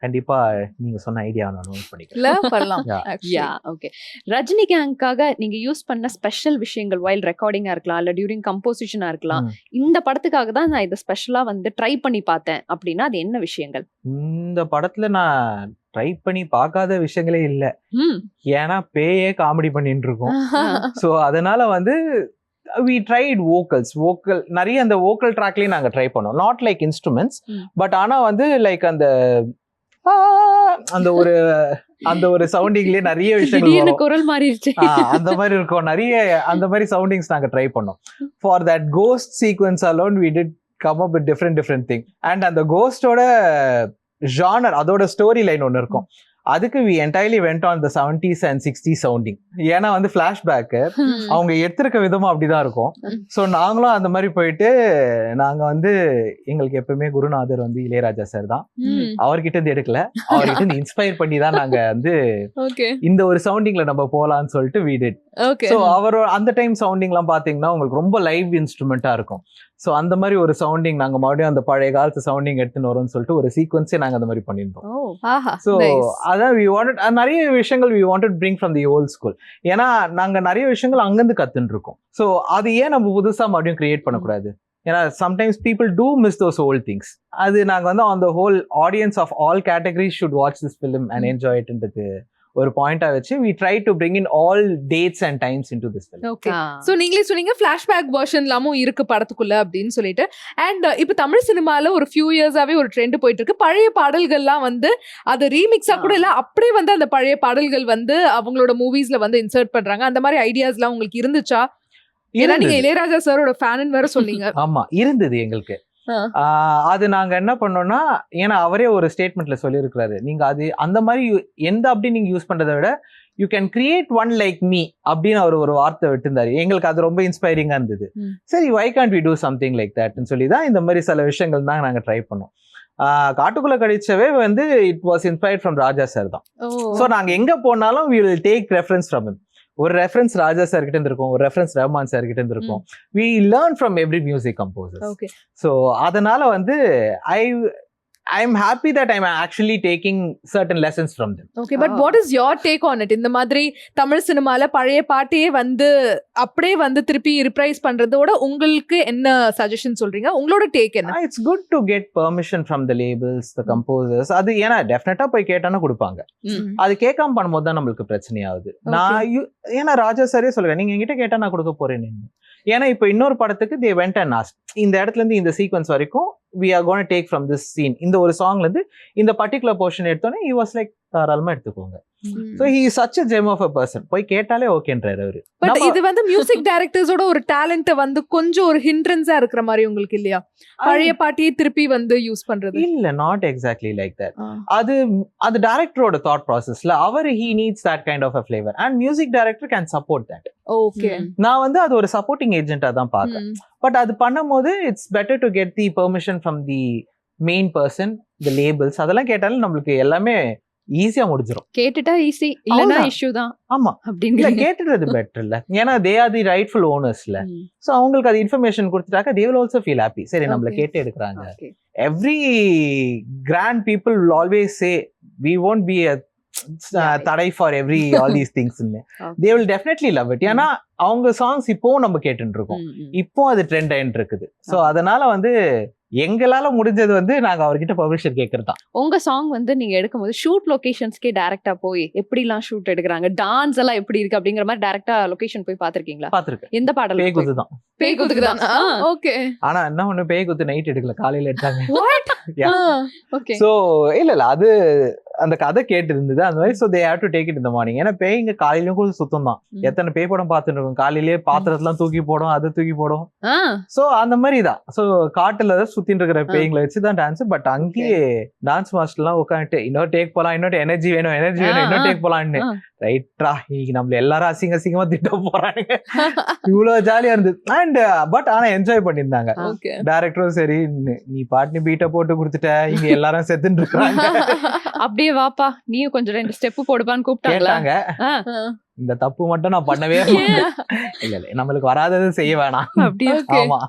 கண்டிப்பா நீங்க சொன்ன ஐடியா நான் நோட் பண்ணிக்கிறேன். இல்ல பண்ணலாம் Yeah. actually. Yeah okay. Rajini கேங்காக நீங்க யூஸ் பண்ண ஸ்பெஷல் விஷயங்கள் வைல் ரெக்கார்டிங்கா இருக்கலாம் இல்ல டியூரிங் கம்போசிஷனா இருக்கலாம், இந்த படத்துக்காக தான் நான் இதை ஸ்பெஷலா வந்து ட்ரை பண்ணி பார்த்தேன் அப்படின்னா அது என்ன விஷயங்கள்? இந்த படத்துல நான் ட்ரை பண்ணி பார்க்காத விஷயங்களே இல்ல. ம். ஏன்னா பேயே காமெடி பண்ணிட்டு இருக்கோம். ஸோ அதனால வந்து we tried vocals நிறைய அந்த வோக்கல் ட்ராக்லயும் நாங்க ட்ரை பண்ணோம். நாட் லைக் இன்ஸ்ட்ருமெண்ட்ஸ், பட் ஆனா வந்து லைக் அந்த அந்த ஒரு சவுண்டிங்லயே நிறைய விஷயங்கள் திடீர்னு வரும். குரல் மாறிடுச்சு. அந்த மாதிரி இருக்கும். நிறைய அந்த மாதிரி சவுண்டிங்ஸ் நாங்க ட்ரை பண்ணோம். For that ghost sequence alone we did come up with different thing. And அந்த கோஸ்டோட ஜானர், அதோட ஸ்டோரி லைன் ஒன்று இருக்கும். அதுக்கு we entirely went on the 70s and 60s sounding. ஏன்னா வந்து ஃபிளாஷ்பேக்கு அவங்க எடுத்திருக்க விதமும் அப்படிதான் இருக்கும். ஸோ நாங்களும் அந்த மாதிரி போயிட்டு நாங்க வந்து எங்களுக்கு எப்பவுமே குருநாதர் வந்து இளையராஜா சார் தான். அவர்கிட்ட இருந்து எடுக்கல, அவர்கிட்ட இருந்து இன்ஸ்பயர் பண்ணி தான் நாங்க வந்து ஓகே இந்த ஒரு சவுண்டிங்ல நம்ம போலான்னு சொல்லிட்டு we did. ஓகே ஸோ அவரோட அந்த டைம் சவுண்டிங்லாம் பாத்தீங்கன்னா உங்களுக்கு ரொம்ப லைவ் இன்ஸ்ட்ருமெண்டா இருக்கும். ஸோ அந்த மாதிரி ஒரு சவுண்டிங் நாங்க மறுபடியும் அந்த பழைய காலத்து சவுண்டிங் எடுத்துன்னு வரோம்னு சொல்லிட்டு ஒரு சீக்வன்ஸே நாங்க அந்த மாதிரி பண்ணியிருந்தோம். ஓ ஆஹா ஸோ nice. அதான் we wanted நிறைய விஷயங்கள் we wanted to bring from the old school. ஏன்னா நாங்க நிறைய விஷயங்கள் அங்கிருந்து கத்துட்டு இருக்கோம். ஸோ அது ஏன் நம்ம புதுசா மறுபடியும் கிரியேட் பண்ணக்கூடாது? ஏன்னா sometimes people do miss those old things. அது நாங்க வந்து on the whole audience of all categories should watch this film and enjoy இட்ன்றது ஒரு பாயிண்டா வச்சு we try to bring in all dates and times into this film. Okay so நீங்களே சொன்னீங்க flashback வெர்ஷன்லாமும் இருக்கு படத்துக்குள்ள அப்படின்னு சொல்லிட்டு. அண்ட் இப்போ தமிழ் சினிமால ஒரு ஃபியூ இயர்ஸாவே ஒரு ட்ரெண்ட் போயிட்டு இருக்கு. பழைய பாடல்கள்லாம் வந்து அது ரீமிக்ஸா கூட இல்ல, அப்படியே வந்து அந்த பழைய பாடல்கள் வந்து அவங்களோட மூவிஸ்ல வந்து இன்சர்ட் பண்றாங்க. அந்த மாதிரி ஐடியாஸ்லாம் உங்களுக்கு இருந்துச்சா? ஏன்னா நீங்க இளையராஜா சாரோட ஃபேன் வேற சொன்னீங்க. ஆமா இருந்தது எங்களுக்கு. அது நாங்க என்ன பண்ணோம்னா, ஏன்னா அவரே ஒரு ஸ்டேட்மெண்ட்ல சொல்லியிருக்கிறாரு, நீங்க அது அந்த மாதிரி எந்த அப்படி நீங்க யூஸ் பண்றதை விட you can create one like me அப்படின்னு அவர் ஒரு வார்த்தை விட்டுருந்தாரு. எங்களுக்கு அது ரொம்ப இன்ஸ்பைரிங்கா இருந்தது. சரி why can't we do something like தட்னு சொல்லி தான் இந்த மாதிரி சில விஷயங்கள் தான் நாங்க ட்ரை பண்ணோம். காட்டுக்குள்ள கடிச்சவே வந்து it was inspired from Raja sir தான். ஸோ நாங்க எங்க போனாலும் we will take reference from him. ஒரு ரெஃபரன்ஸ் ராஜா சார் கிட்ட இருந்திருக்கும், ஒரு ரெஃபரன்ஸ் ரஹ்மான் சார் கிட்ட இருந்திருக்கும். we learn from every music composers. Okay so அதனால வந்து I'm happy that I'm actually taking certain lessons from them. Okay but what is your take on it? இந்த மாதிரி தமிழ் சினிமால பழைய பாட்டையே வந்து அப்படியே வந்து திருப்பி ரிப்ரைஸ் பண்றதோட உங்களுக்கு என்ன சஜஷன் சொல்றீங்க? உங்களோட டேக் என்ன? It's good to get permission from the labels, the composers. அது ஏன்னா டெஃபினட்டா போய் கேட்டானா கொடுப்பாங்க. அது கேட்காம பண்ணும்போது தான் நம்மளுக்கு பிரச்சனையாகுது. ஏன்னா ராஜா சாரே சொல்றேன், நீங்க என்கிட்ட கேட்டா நான் கொடுக்க போறேன். ஏன்னா இப்போ இன்னொரு படத்துக்கு they went and asked, இந்த இடத்துல இருந்து இந்த சீக்வன்ஸ் வரைக்கும் we are going to take from this scene. இந்த ஒரு சாங்ல இருந்து இந்த பர்டிகுலர் போர்ஷன் எடுத்தோன்னே he was like தாராளமா எடுத்துக்கோங்க. So he is such a gem of a person. போய் கேட்டாலே ஓகேன்றாரு அவரு. பட் இது வந்து மியூசிக் டைரக்டர்ஸோட ஒரு டேலண்ட் வந்து கொஞ்சம் ஒரு ஹிண்ட்ரன்ஸா இருக்கிற மாதிரி உங்களுக்கு இல்லையா? பழைய பாட்டியை திருப்பி வந்து யூஸ் பண்றது இல்ல, நாட் எக்ஸாக்ட்லி லைக் தட். அது டைரக்டரோட தாட் ப்ராசஸ்ல அவர் he needs that kind of a flavor and music director can support that. Okay நான் வந்து அது ஒரு சப்போர்ட்டிங் ஏஜென்ட்டா தான் பார்க்கறேன். பட் அது பண்ணும்போது it's better to get the permission from the main person, the labels. அதெல்லாம் கேட்டாலும் நம்மளுக்கு எல்லாமே ஈஸியா முடிஞ்சிடும். கேட்டுட்டா ஈஸி, இல்லனா இஷ்யூ தான். ஆமா இல்ல அப்படிங்க. கேட்டுறது பெட்டர் இல்ல, ஏன்னா தே ஆர் தி ரைட்ஃபுல் ஓனர்ஸ்ல. சோ அவங்களுக்கு அது இன்ஃபர்மேஷன் கொடுத்துட்டாக்க they will also feel happy. சரி நம்மள Okay. கேட்டு எடுக்கறாங்க. Okay. Every grand people will always say we won't be a தடை for all these things. They will definitely love it. ஏன்னா அவங்க சாங்ஸ் இப்போவும் நம்ம கேட்டுட்டு இருக்கோம். இப்போ அது ட்ரெண்ட் ஆயிட்டு இருக்குது. சோ அதனால வந்து எங்களால முடிஞ்சது வந்து நாங்க அவர்கிட்ட பர்மிஷன் கேட்கறது தான். உங்க சாங் வந்து நீங்க எடுக்கும்போது ஷூட் லொகேஷன்ஸ்க்கே டைரக்டா போய் எப்படிலாம் ஷூட் எடுக்கறாங்க, டான்ஸ் எல்லாம் எப்படி இருக்கு அப்படிங்கிற மாதிரி டைரக்டா லொகேஷன் போய் பாத்திருக்கீங்களா? பாத்துருக்கேன். எந்த பாடல்? பேய் குத்து தான். பேய் குத்துக்கு தான். ஓகே ஆனா என்ன ஒண்ணு, பேய் குத்து நைட் எடுக்கல, காலையில எடுத்தாங்க. ஓகே. சோ இல்ல அது அந்த கதை கேட்டு இருந்தது அந்த மாதிரி. So they have to take it in the morning. ஏன்னா பேய்ங்க காலையிலயும் கூட சுத்தம் தான். எத்தனை பேய் படம் பார்த்துட்டு இருக்கோம், காலையிலேயே பாத்திரத்தெல்லாம் தூக்கி போடும், அதை தூக்கி போடும். சோ அந்த மாதிரி தான். சோ காட்டுல சுத்திட்டு இருக்கிற பேய்களை வச்சுதான் டான்ஸ். பட் அங்கேயே டான்ஸ் மாஸ்டர் எல்லாம் உட்காந்துட்டு இன்னொரு டேக் போலாம், இன்னொரு எனர்ஜி வேணும், இன்னொரு டேக் போலான்னு. ரைட்ரா இன்னைக்கு நம்மள எல்லாரும் அசிங்கமா திட்ட போறாங்க. இவ்வளவு ஜாலியா இருந்தது. அண்ட் பட் ஆனா என்ஜாய் பண்ணியிருந்தாங்க டைரக்டரும். சரி நீ பாட்டு பீட்டை போட்டு கொடுத்துட்ட, இங்க எல்லாரும் செத்துட்டு இருக்காங்க, அப்படியே வாப்பா நீயும் கொஞ்சம் 2 ஸ்டெப் போடுப்பான்னு கூப்பிட்டாங்க. இந்த தப்பு மட்டும் நான் பண்ணவே மாட்டேன். இல்ல நம்மளுக்கு வராதது செய்ய வேணாம். அப்படியே. ஆமா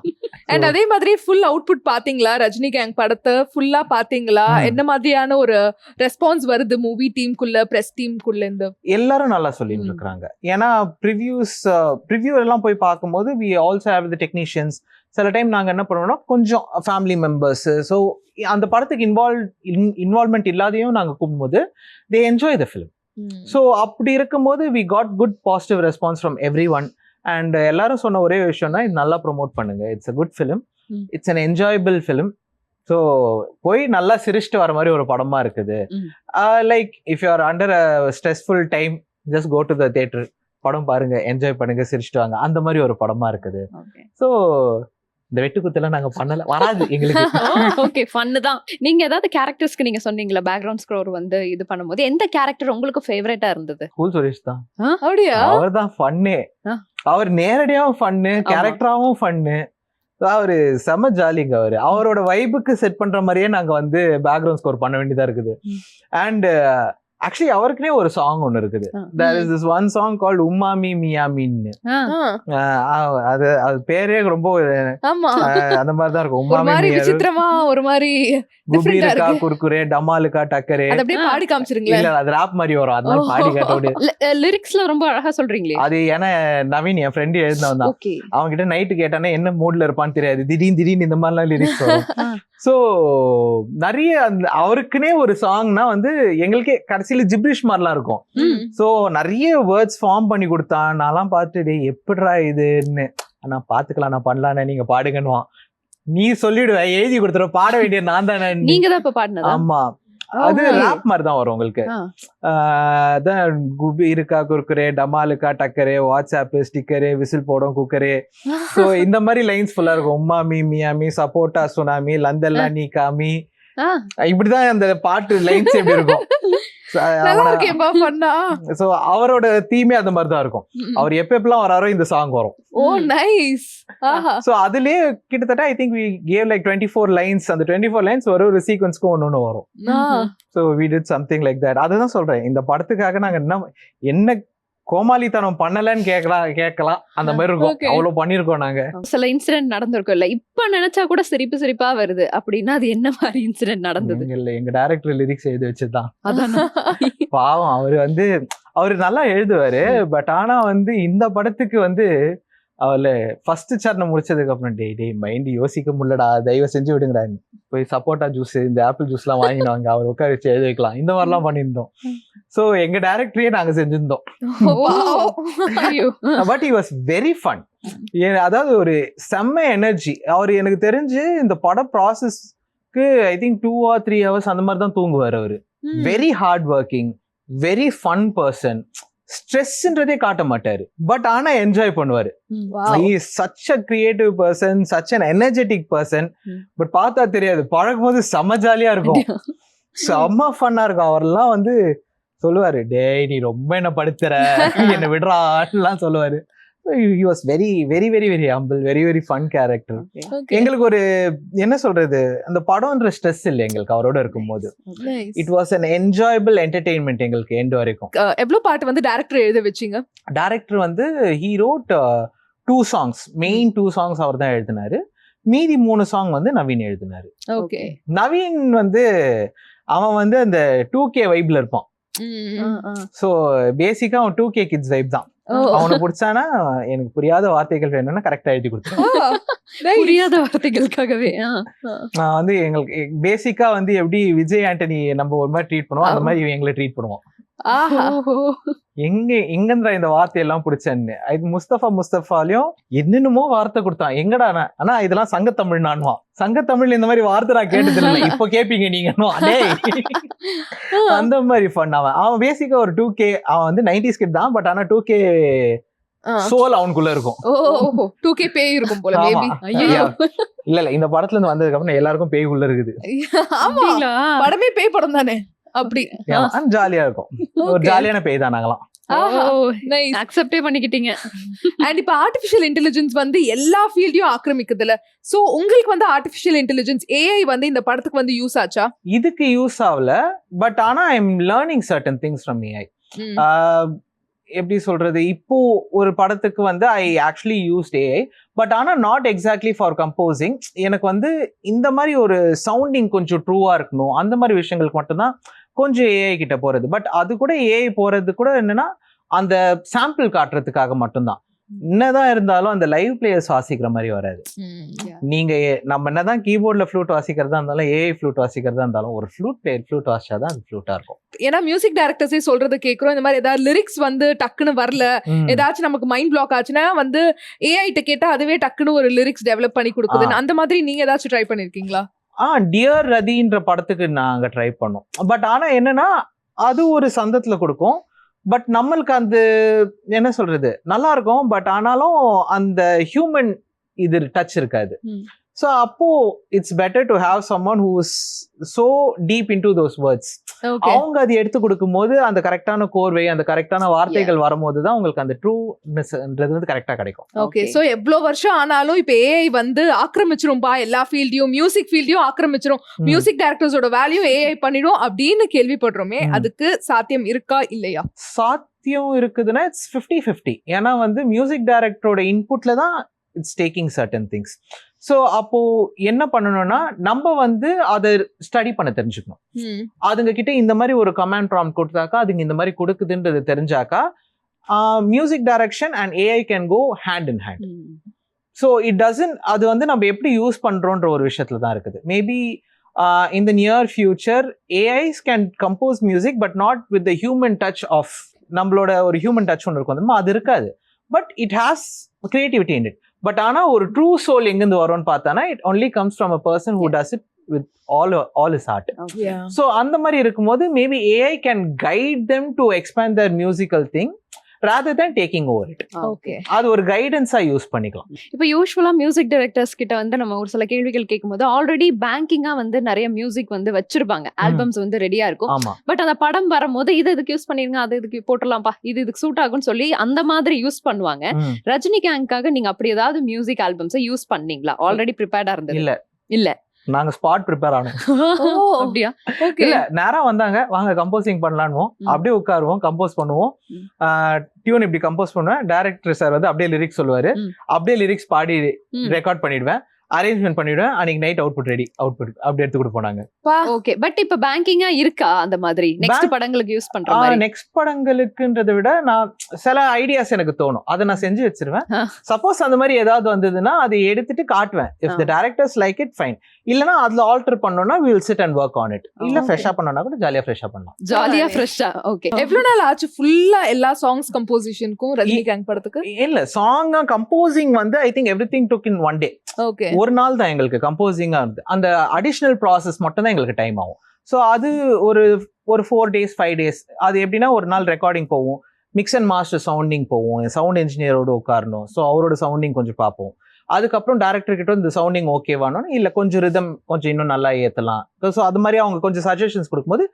அண்ட் அதே மாதிரி ஃபுல் அவுட்புட் பாத்தீங்களா? ரஜினி கேங் படத்தை ஃபுல்லா பாத்தீங்களா? என்ன மாதிரியான ஒரு ரெஸ்பான்ஸ் வருது மூவி டீமுக்குள்ள, பிரஸ் டீமுக்குள்ள இருந்து? எல்லாரும் நல்லா சொல்லிட்டு இருக்காங்க. ஏன்னா ப்ரிவ்யூ எல்லாம் போய் பார்க்கும்போது we also have the technicians. சில டைம் நாங்க என்ன பண்ணுவோம்னா கொஞ்சம் ஃபேமிலி மெம்பர்ஸ், ஸோ அந்த படத்துக்கு இன்வால்வ்மெண்ட் இல்லாதையும் நாங்க கூப்பிடும்போது they enjoy the film. So அப்படி இருக்கும்போது we got good positive response from everyone. And எல்லாரும் சொன்ன ஒரே விஷயம்னா இது நல்லா ப்ரொமோட் பண்ணுங்க, it's a good film, it's an enjoyable film. So போய் நல்லா சிரிச்சுட்டு வர மாதிரி ஒரு படமா இருக்குது. Like if you are under a stressful time just go to the theatre, படம் பாருங்க, என்ஜாய் பண்ணுங்க, சிரிச்சுட்டு வாங்க, அந்த மாதிரி ஒரு படமா இருக்குது. ஸோ இந்த வெட்டுக்குத்தெல்லாம் நாங்க பண்ணல, வராது எங்களுக்கு. ஓகே, ஃபன்னு தான். நீங்க ஏதாவது கேரக்டர்ஸ்க்கு நீங்க சொன்னீங்களா பேக்ரவுண்ட் ஸ்கோர் வந்து இது பண்ணும்போது எந்த கேரக்டர் உங்களுக்கு ஃபேவரட்டா இருந்தது? ஸ்கூல் சுரேஷ் தான். அப்படியா? அவர் தான் ஃபன்னே. அவர் நேரடியாவும் ஃபன்னு, கேரக்டராவும் ஃபன்னு. அவரு செம ஜாலிங்க. அவரோட வைபுக்கு செட் பண்ற மாதிரியே நாங்க வந்து பேக்ரவுண்ட் ஸ்கோர் பண்ண வேண்டியதா இருக்குது. அண்ட் ஆக்சுவலி அவருக்குனே ஒரு சாங் ஒன்னு இருக்குது. there is this one song called உம்மாமி மியாமின்னு. அது பேரே ரொம்ப அந்த மாதிரி தான் இருக்கும். உம்மாமி விசித்திரமா ஒரு மாதிரி குபீருக்கா குர்குரே டமாலுக்கா டக்கரே. அது அப்படியே பாடி காமிச்சிருங்களா? இல்ல அது ராப் மாதிரி வரும், அதனால பாடி காட்டோட. லிரிக்ஸ்ல ரொம்ப அழகா சொல்றீங்களே. அது ஏன்னா நவீன் என் ஃப்ரெண்ட் எழுதினவன் தான். அவங்க கிட்ட நைட்டு கேட்டானே என்ன மூட்ல இருப்பான்னு தெரியாது, திடீர்னு இந்த மாதிரிலாம் லிரிக்ஸ் வரும். ஸோ நிறைய அந்த அவருக்குன்னே ஒரு சாங்னா வந்து எங்களுக்கே கடைசியில ஜிப்ரிஷ் மாதிரிலாம் இருக்கும். ஸோ நிறைய வேர்ட்ஸ் ஃபார்ம் பண்ணி கொடுத்தான். நான்லாம் பார்த்துட்டு எப்படிடா இதுன்னு, நான் பாத்துக்கலாம், நான் பண்ணலான்னு, நீங்க பாடுங்கன்னுவான். நீ சொல்லிடுவேன், எழுதி கொடுத்துற, பாட வேண்டிய நான் தானே. நீங்க தான் இப்ப பாடுனதா? ஆமா, அது ராப் மாதிரி தான் வரும் உங்களுக்கு. அதான் குபி இருக்கா குர்குரே டமாலுக்கா டக்கரே வாட்ஸ்அப் ஸ்டிக்கரே விசில் போடும் குக்கரே. ஸோ இந்த மாதிரி லைன்ஸ் ஃபுல்லா இருக்கும். உம்மாமி மியாமி சப்போட்டா சுனாமி லந்தல்லா நீ காமி, இப்படிதான் அந்த பாட்டு லைன்ஸ் எப்படி இருக்கும். சோ அவரோட தீமே அந்த மாதிரி தான் இருக்கும். அவர் எப்பெல்லாம் வராரோ இந்த சாங் வரும். ஓ நைஸ். சோ அதுலயே கிட்டத்தட்ட I think we gave like 24 lines. அந்த 24 lines ஒரு சீக்வென்ஸ்க்கு ஒன்னு வரும். So we did something like that. அதுதான் சொல்றேன், இந்த படத்துக்காக நாங்க என்ன கோமாளித்தனம் பண்ணலன்னு கேட்கலாம் அந்த மாதிரி இருக்கும். அவ்வளவு பண்ணிருக்கோம் நாங்க. சில இன்சிடென்ட் நடந்திருக்கும் இல்ல, இப்ப நினைச்சா கூட சிரிப்பா வருது அப்படின்னா அது என்ன மாதிரி இன்சிடென்ட் நடந்தது? இல்ல எங்க டைரக்டர் லிரிக்ஸ் எழுதி வச்சதுதான். பாவம் அவரு நல்லா எழுதுவாரு. பட் ஆனா வந்து இந்த படத்துக்கு வந்து அவள ஃபர்ஸ்ட் சரணம் முடிச்சதுக்கு அப்புறம் டேய் மைண்ட் யோசிக்க முடியலடா, தயவு செஞ்சு விடுங்கடா, போய் சப்போட்டா ஜூஸ் இந்த ஆப்பிள் ஜூஸ் எல்லாம் வாங்கினாங்க, அவர் உட்கார வச்சு எழுதி வைக்கலாம், இந்த மாதிரிலாம் பண்ணியிருந்தோம். ஸோ எங்க டைரக்டரையே நாங்க செஞ்சிருந்தோம். But he was very fun. அதாவது ஒரு செம்ம எனர்ஜி. அவர் எனக்கு தெரிஞ்சு இந்த படம் ப்ராசஸ்க்கு ஐ திங்க் 2 or 3 hours அந்த மாதிரி தான் தூங்குவார். அவரு very hard working, very fun person. ஸ்ட்ரெஸ்ன்றதே காட்ட மாட்டாரு, பட் ஆனா என்ஜாய் பண்ணுவாரு. he is such a creative person, such an energetic person. But பார்த்தா தெரியாது, பழகும் போது செம்ம ஜாலியா இருக்கும், செம்ம ஃபன்னா இருக்கும். அவரெல்லாம் வந்து சொல்லுவாரு, டேய் நீ ரொம்ப என்ன படுத்துற, என்ன விடுறான்லாம் சொல்லுவாரு. he was very very very very humble, very very fun character. எங்களுக்கு ஒரு என்ன சொல்றது, அந்த படம்ன்ற ஸ்ட்ரெஸ் இல்லை எங்களுக்கு அவரோட இருக்கும்போது. it was an enjoyable entertainment எங்களுக்கு எண்ட் வரைக்கும். எவ்வளவு பாட்டு வந்து டைரக்டர் எழுத வச்சீங்க? டைரக்டர் வந்து he wrote 2 songs, main 2 songs அவர் தான் எழுதினாரு. மீதி 3 song வந்து நவீன் எழுதினாரு. ஓகே. நவீன் வந்து அவன் வந்து அந்த 2K வைப்ல இருப்பான். சோ பேசிக்கா அவன் 2K கிட்ஸ் வைப் தான். அவனை பிடிச்சானா எனக்கு புரியாத வார்த்தைகள் வேணும்னா கரெக்டா எழுதி கொடுத்துருவேன். புரியாத வார்த்தைகளுக்காகவே நான் வந்து எங்களுக்கு பேசிக்கா வந்து எப்படி விஜய் ஆண்டனி நம்ம ஒரு மாதிரி ட்ரீட் பண்ணுவோம், அந்த மாதிரி எங்களை ட்ரீட் பண்ணுவோம். எங்கன்றா இந்த வார்த்தையெல்லாம் பிடிச்சேன்னு. இது முஸ்தபாலையும் என்னென்னமோ வார்த்தை கொடுத்தான். எங்கடா ஆனா இதெல்லாம் சங்கத்தமிழ் நான்வான். சங்கத்தமிழ் இந்த மாதிரி வார்த்தை நான் கேட்டது இல்லை, இப்ப கேப்பீங்க நீங்க. அந்த மாதிரி ஃபன். அவன் பேசிக்கா ஒரு 2K, அவன் வந்து 90s கிட் தான், பட் ஆனா 2K சோல் அவனுக்குள்ள இருக்கும். 2K பேய் இருக்கும் போல மேபி. இல்ல இந்த படத்துல இருந்து வந்ததுக்கு அப்புறம் எல்லாருக்கும் பேய் உள்ள இருக்குது. ஆமா, படமே பேய் படம் தானே, அப்படி ஜாலியா இருக்கும். ஒரு ஜாலியான பேய் தான் நாங்களாம். அக்செப்டே பண்ணிக்கிட்டீங்க. அண்ட் இப்ப ஆர்டிஃபிஷியல் இன்டெலிஜென்ஸ் வந்து எல்லா ஃபீல்டையும் ஆக்கிரமிக்குதுல. சோ உங்களுக்கு வந்து ஆர்டிஃபிஷியல் இன்டெலிஜென்ஸ் AI வந்து இந்த படத்துக்கு வந்து யூஸ் ஆச்சா? இதுக்கு யூஸ் ஆகல, பட் ஆனா I am learning certain things from AI. எப்படி சொல்றது, இப்போ ஒரு படத்துக்கு வந்து I actually used AI, but ஆனா நாட் எக்ஸாக்ட்லி ஃபார் கம்போசிங். எனக்கு வந்து இந்த மாதிரி ஒரு சவுண்டிங் கொஞ்சம் ட்ரூவா இருக்கணும், அந்த மாதிரி விஷயங்களுக்கு மட்டும்தான் கொஞ்சம் ஏஐ கிட்ட போறது. பட் அது கூட ஏஐ போறது கூட என்னன்னா அந்த சாம்பிள் காட்டுறதுக்காக மட்டும்தான். என்னதான் இருந்தாலும் அந்த லைவ் பிளேயர்ஸ் வாசிக்கிற மாதிரி வராது. நீங்க நம்ம என்னதான் கீபோர்ட்ல ஃப்ளூட் வாசிக்கிறதா இருந்தாலும் ஏஐ ஃப்ளூட் வாசிக்கிறதா இருந்தாலும் ஒரு ஃப்ளூட் பிளேயர் ஃப்ளூட் வாசிச்சாதான் அது ஃப்ளூட்டா இருக்கும். ஏன்னா மியூசிக் டைரக்டர்ஸே சொல்றது கேக்குறோம், இந்த மாதிரி ஏதாவது லிரிக்ஸ் வந்து டக்குன்னு வரல, ஏதாச்சும் நமக்கு மைண்ட் பிளாக் ஆச்சுன்னா வந்து ஏஐ கிட்ட கேட்டா அதுவே டக்குன்னு ஒரு லிரிக்ஸ் டெவலப் பண்ணி கொடுக்குதுன்னு. அந்த மாதிரி நீங்க ஏதாச்சும் ட்ரை பண்ணிருக்கீங்களா? டியர் ரதின்ற படத்துக்கு நாங்க ட்ரை பண்ணோம். பட் ஆனா என்னன்னா அது ஒரு சந்தத்துல கொடுக்கும். பட் நம்மளுக்கு அந்த என்ன சொல்றது நல்லா இருக்கும், பட் ஆனாலும் அந்த ஹியூமன் இது டச் இருக்காது. ஸோ அப்போ it's better to have someone who is so deep into those words. அவங்க அது எடுத்து கொடுக்கும் போது அந்த கரெக்டான கோர்வை, அந்த கரெக்டான வார்த்தைகள் வரும்போது தான் உங்களுக்கு அந்த ட்ரூனஸ்ன்றது வந்து கரெக்டா கிடைக்கும். ஓகே, சோ எவ்வளவு வருஷம் ஆனாலும் இப்ப ஏஐ வந்து ஆக்கிரமிச்சிரும்பா எல்லா ஃபீல்டையும், மியூசிக் ஃபீல்டையும் ஆக்கிரமிச்சிரும், மியூசிக் டைரக்டர்ஸோட வேல்யூ ஏஐ பண்ணிடும் அப்படின்னு கேள்விப்படுறோமே, அதுக்கு சாத்தியம் இருக்கா இல்லையா? சாத்தியம் இருக்குதுன்னா இட்ஸ் 50-50. ஏன்னா வந்து மியூசிக் டைரக்டரோட இன்புட்ல தான் it's taking certain things. So அப்போ என்ன பண்ணணும்னா நம்ம வந்து அதை ஸ்டடி பண்ண தெரிஞ்சுக்கணும். அதுங்க கிட்ட இந்த மாதிரி ஒரு கமாண்ட் ப்ராம்ப்ட் கொடுத்தாக்கா அதுங்க இந்த மாதிரி கொடுக்குதுன்றது தெரிஞ்சாக்கா music direction and AI can go hand in hand. So it doesn't, அது வந்து நம்ம எப்படி யூஸ் பண்றோன்ற ஒரு விஷயத்துல தான் இருக்குது. Maybe in the near future AIs can compose music but not with the human touch of நம்மளோட ஒரு ஹியூமன் டச் ஒன்று இருக்கும், அது இருக்காது. But it has creativity in it. But ஆனா ஒரு ட்ரூ சோல் எங்கிருந்து வரும்னு பார்த்தானா it only comes from a person who does it with all his heart. So அந்த மாதிரி இருக்கும்போது maybe AI can guide them to expand their musical thing rather than taking over it. Okay. அது ஒரு கைடன்ஸா use பண்ணிக்கலாம். இப்போ யூசுவலா music directors கிட்ட வந்து நம்ம ஒரு சில கேள்விகள் கேட்கும்போது ஆல்ரெடி பேங்கிங்கா வந்து நிறைய மியூசிக் வந்து வச்சிருப்பாங்க, ஆல்பம்ஸ் வந்து ரெடியா இருக்கும். ஆமா. பட் அந்த படம் வரும்போது இது இதுக்கு யூஸ் பண்ணிருங்க, அது இதுக்கு போட்டுடலாம்ப்பா, இது இதுக்கு சூட் ஆகும்னு சொல்லி அந்த மாதிரி யூஸ் பண்ணுவாங்க. ரஜினிகாந்த்காக நீங்க அப்படி ஏதாவது மியூசிக் ஆல்பம்ஸ் யூஸ் பண்ணீங்களா? ஆல்ரெடி ப்ரிப்பேர்டா இருந்தது? இல்ல நாங்க ஸ்பாட் ப்ரிப்பேர் ஆனோம். அப்படியா? இல்ல நேரா வந்தாங்க, வாங்க கம்போசிங் பண்ணலான்னு, அப்படியே உட்காருவோம், கம்போஸ் பண்ணுவோம். டியூன் இப்படி கம்போஸ் பண்ணுவேன், டைரக்டர் சார் வந்து அப்படியே லிரிக்ஸ் சொல்லுவாரு, அப்படியே லிரிக்ஸ் பாடி ரெக்கார்ட் பண்ணிடுவேன், அரேஞ்ச்மெண்ட் பண்ணிடுவேன். அன்னைக்கு நைட் அவுட்புட் ரெடி, அவுட்புட் அப்படி எடுத்து கொடுப்போம். ஓகே, பட் இப்ப பேங்கிங்கா இருக்கா அந்த மாதிரி நெக்ஸ்ட் படங்களுக்கு யூஸ் பண்ற மாதிரி? நெக்ஸ்ட் படங்களுக்குன்றதை விட நான் சில ஐடியாஸ் எனக்கு தோணும், அதை நான் செஞ்சு வச்சிருவேன். சப்போஸ் அந்த மாதிரி ஏதாவது வந்ததுன்னா அதை எடுத்துட்டு காட்டுவேன். If the directors like it fine, இல்லனா அதுல ஆல்டர் பண்ணனும்னா we will sit and work on it. இல்ல ஃப்ரெஷா பண்ணனும்னா கூட ஜாலியா ஃப்ரெஷா பண்ணலாம். ஜாலியா ஃப்ரெஷா. ஓகே, எவ்வளவு நாள் ஆச்சு ஃபுல்லா எல்லா சாங்ஸ் கம்போசிஷனுக்கும் ரஜினிகாந்த் படத்துக்கு? இல்ல சாங் கம்போசிங் வந்து I think everything took in one day. Okay, ஒரு நாள் தான் எங்களுக்கு கம்போசிங்கா இருந்து, அந்த அடிஷனல் ப்ராசஸ் மட்டும் தான் எங்களுக்கு டைம் ஆகும். ஸோ அது ஒரு 4 days 5 days. அது எப்படின்னா ஒரு நாள் ரெக்கார்டிங் போவோம், மிக்ஸ் அண்ட் மாஸ்டர் சவுண்டிங் போவோம், சவுண்ட் இன்ஜினியரோட உட்காரணும், ஸோ அவரோட சவுண்டிங் கொஞ்சம் பார்ப்போம். அதுக்கப்புறம் டேரக்டர் கிட்ட இந்த சவுண்டிங் ஓகேவானோ இல்ல கொஞ்சம் ரிதம் கொஞ்சம் இன்னும் நல்லா ஏத்தலாம், ஸோ அது மாதிரி அவங்க கொஞ்சம் சஜஷன்ஸ் கொடுக்கும்போது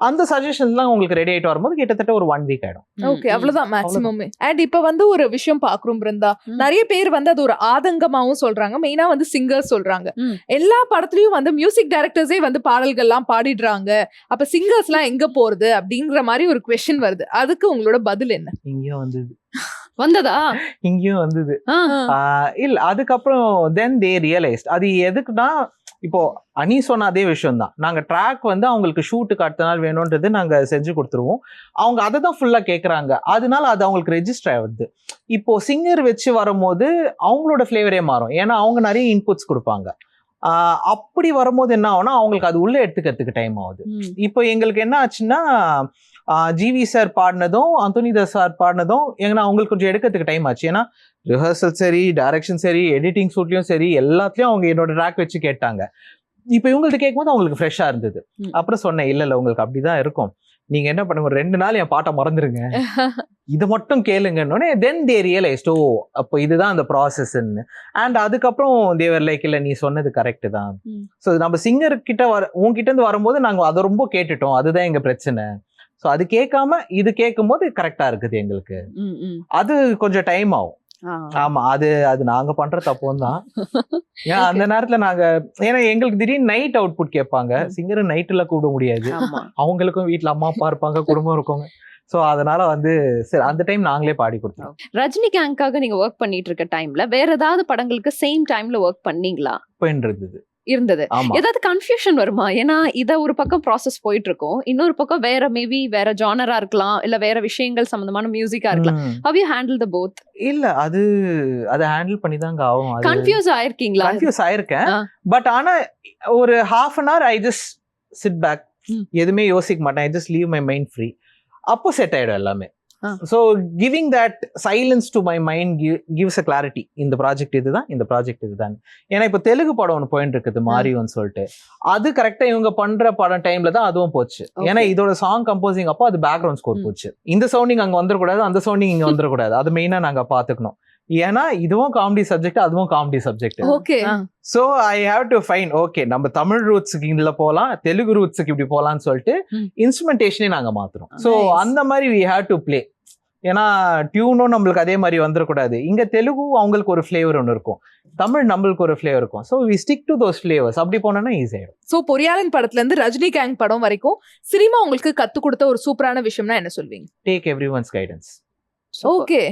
அந்த சஜஷன்ஸ்லாம் உங்களுக்கு ரெடி ஆயிட்டு வரும்போது கிட்டத்தட்ட ஒரு 1 week ஆயிடும். ஓகே, அவ்வளவுதான் மேக்ஸிமம். அண்ட் இப்ப வந்து ஒரு விஷயம் பாக்குறோம் பிருந்தா, நிறைய பேர் வந்து அது ஒரு ஆதங்கமாவும் சொல்றாங்க, மெயினா வந்து சிங்கர்ஸ் சொல்றாங்க எல்லா படத்துலயும் வந்து மியூசிக் டைரக்டர்ஸே வந்து பாடல்கள் எல்லாம் பாடிடுறாங்க, அப்ப சிங்கர்ஸ் எல்லாம் எங்க போறது அப்படிங்கிற மாதிரி ஒரு குவெஸ்சன் வருது. அதுக்கு உங்களோட பதில் என்ன? இங்கேயும் வந்ததா? இங்கேயும் வந்தது இல்ல. அதுக்கப்புறம் தென் தே ரியலைஸ்ட் அது எதுக்குன்னா, இப்போ அனி சொன்ன அதே விஷயம் தான், நாங்க ட்ராக் வந்து அவங்களுக்கு ஷூட்டுக்கு அடுத்த நாள் வேணும்ன்றது நாங்க செஞ்சு கொடுத்துருவோம், அவங்க அதை தான் ஃபுல்லா கேட்கறாங்க, அதனால அது அவங்களுக்கு ரெஜிஸ்டர் ஆகுது. இப்போ சிங்கர் வச்சு வரும்போது அவங்களோட ஃபிளேவரே மாறும், ஏன்னா அவங்க நிறைய இன்புட்ஸ் கொடுப்பாங்க. அப்படி வரும்போது என்ன ஆகும்னா அவங்களுக்கு அது உள்ள எடுத்துக்கிறதுக்கு டைம் ஆகுது. இப்போ எங்களுக்கு என்ன ஆச்சுன்னா ஜிவி சார் பாடினதும் அந்தோனிதாஸ் சார் பாடினதும் எங்கன்னா அவங்களுக்கு கொஞ்சம் எடுக்கிறதுக்கு டைம் ஆச்சு. ஏன்னா ரிஹர்சல் சரி, டைரக்ஷன் சரி, எடிட்டிங் ஷூட்லயும் சரி, எல்லாத்துலயும் அவங்க என்னோட ட்ராக் வச்சு கேட்டாங்க. இப்போ இவங்களுக்கு கேட்கும்போது அவங்களுக்கு ஃப்ரெஷ்ஷா இருந்தது. அப்புறம் சொன்னேன், இல்ல உங்களுக்கு அப்படிதான் இருக்கும், நீங்க என்ன பண்ணுங்க, ஒரு 2 நாள் என் பாட்டை மறந்துருங்க, இதை மட்டும் கேளுங்கன்னு. தென் தே ரியலைஸ்ட், ஓ அப்போ இதுதான் அந்த ப்ராசஸ்ன்னு. அண்ட் அதுக்கப்புறம் தேவர் லைக், இல்ல நீ சொன்னது கரெக்ட் தான். ஸோ நம்ம சிங்கர் கிட்ட உங்ககிட்ட இருந்து வரும்போது நாங்க அதை ரொம்ப கேட்டுட்டோம், அதுதான் எங்க பிரச்சனை. ஸோ அது கேட்காம இது கேட்கும் போது கரெக்டா இருக்குது எங்களுக்கு. அது கொஞ்சம் டைம் ஆகும். ஆமா, அது நாங்க பண்ற தப்பும் தான். ஏன்னா அந்த நேரத்துல நாங்க, ஏன்னா எங்களுக்கு திடீர்னு நைட் அவுட்புட் கேட்பாங்க, சிங்கர் நைட்ல கூப்பிட முடியாது, அவங்களுக்கும் வீட்டுல அம்மா அப்பா இருப்பாங்க, குடும்பம் இருக்கவங்க. ஸோ அதனால வந்து சரி அந்த டைம் நாங்களே பாடி கொடுத்தோம். ரஜினி கேங்காக நீங்க ஒர்க் பண்ணிட்டு இருக்க டைம்ல வேற ஏதாவது படங்களுக்கு சேம் டைம்ல ஒர்க் பண்ணீங்களா? இருந்தது. ஏதாவது கன்ஃபியூஷன் வருமா? ஏன்னா இத ஒரு பக்கம் ப்ராசஸ் போயிட்டு இருக்கும், இன்னொரு பக்கம் வேற மேபி வேற ஜானரா இருக்கலாம், இல்ல வேற விஷயங்கள் சம்பந்தமான மியூசிக்கா இருக்கலாம். How you handle the both? இல்ல அது ஹேண்டில் பண்ணி தாங்க ஆகும். கன்ஃபியூஸ் ஆயிருக்கீங்களா? கன்ஃபியூஸ் ஆயிருக்கேன். பட் ஆனா ஒரு half an hour I just sit back, எதுவுமே யோசிக்க மாட்டேன், I just leave my mind free. அப்போ செட் ஆயிடும் எல்லாமே. So giving that silence to my mind gives a clarity. இந்த ப்ராஜெக்ட் இதுதான், இந்த ப்ராஜெக்ட் இதுதான். ஏன்னா இப்போ தெலுங்கு படம் ஒன்று போயிட்டு இருக்குது மாரியோன்னு சொல்லிட்டு, அது கரெக்டா இவங்க பண்ற படம் டைம்ல தான் அதுவும் போச்சு. ஏன்னா இதோட சாங் கம்போசிங் அப்போ அது பேக்ரவுண்ட் ஸ்கோர் போச்சு. இந்த சவுண்டிங் அங்க வந்துடக்கூடாது, அந்த சவுண்டிங் இங்க வந்துடக்கூடாது, அது மெயினா நாங்க பாத்துக்கணும். ஏன்னா இதுவும் காமெடி சப்ஜெக்ட், அதுவும் comedy subject. Okay, so I have to find okay நம்ம தமிழ் ரூட்ஸ்க்கு இதுல போலாம், தெலுங்கு ரூட்ஸ்க்கு இப்படி போலாம்னு சொல்லிட்டு இன்ஸ்ட்ருமெண்டேஷனே நாங்க மாத்துறோம். சோ அந்த மாதிரி we have to play. ஏன்னா டியூனும் நம்மளுக்கு அதே மாதிரி வந்துடக்கூடாது. இங்க தெலுங்கு அவங்களுக்கு ஒரு ஃபிளேவர் ஒன்று இருக்கும், தமிழ் நம்மளுக்கு ஒரு ஃபிளேவர் இருக்கும். So we stick to those flavours. அப்படி போனோம்னா ஈஸி ஆயிடும். ஸோ பொரியாளன் படத்துல இருந்து ரஜினி கேங் படம் வரைக்கும் சினிமா உங்களுக்கு கத்து கொடுத்த ஒரு சூப்பரான விஷயம்னா என்ன சொல்வீங்க? Take everyone's guidance. ஓகே,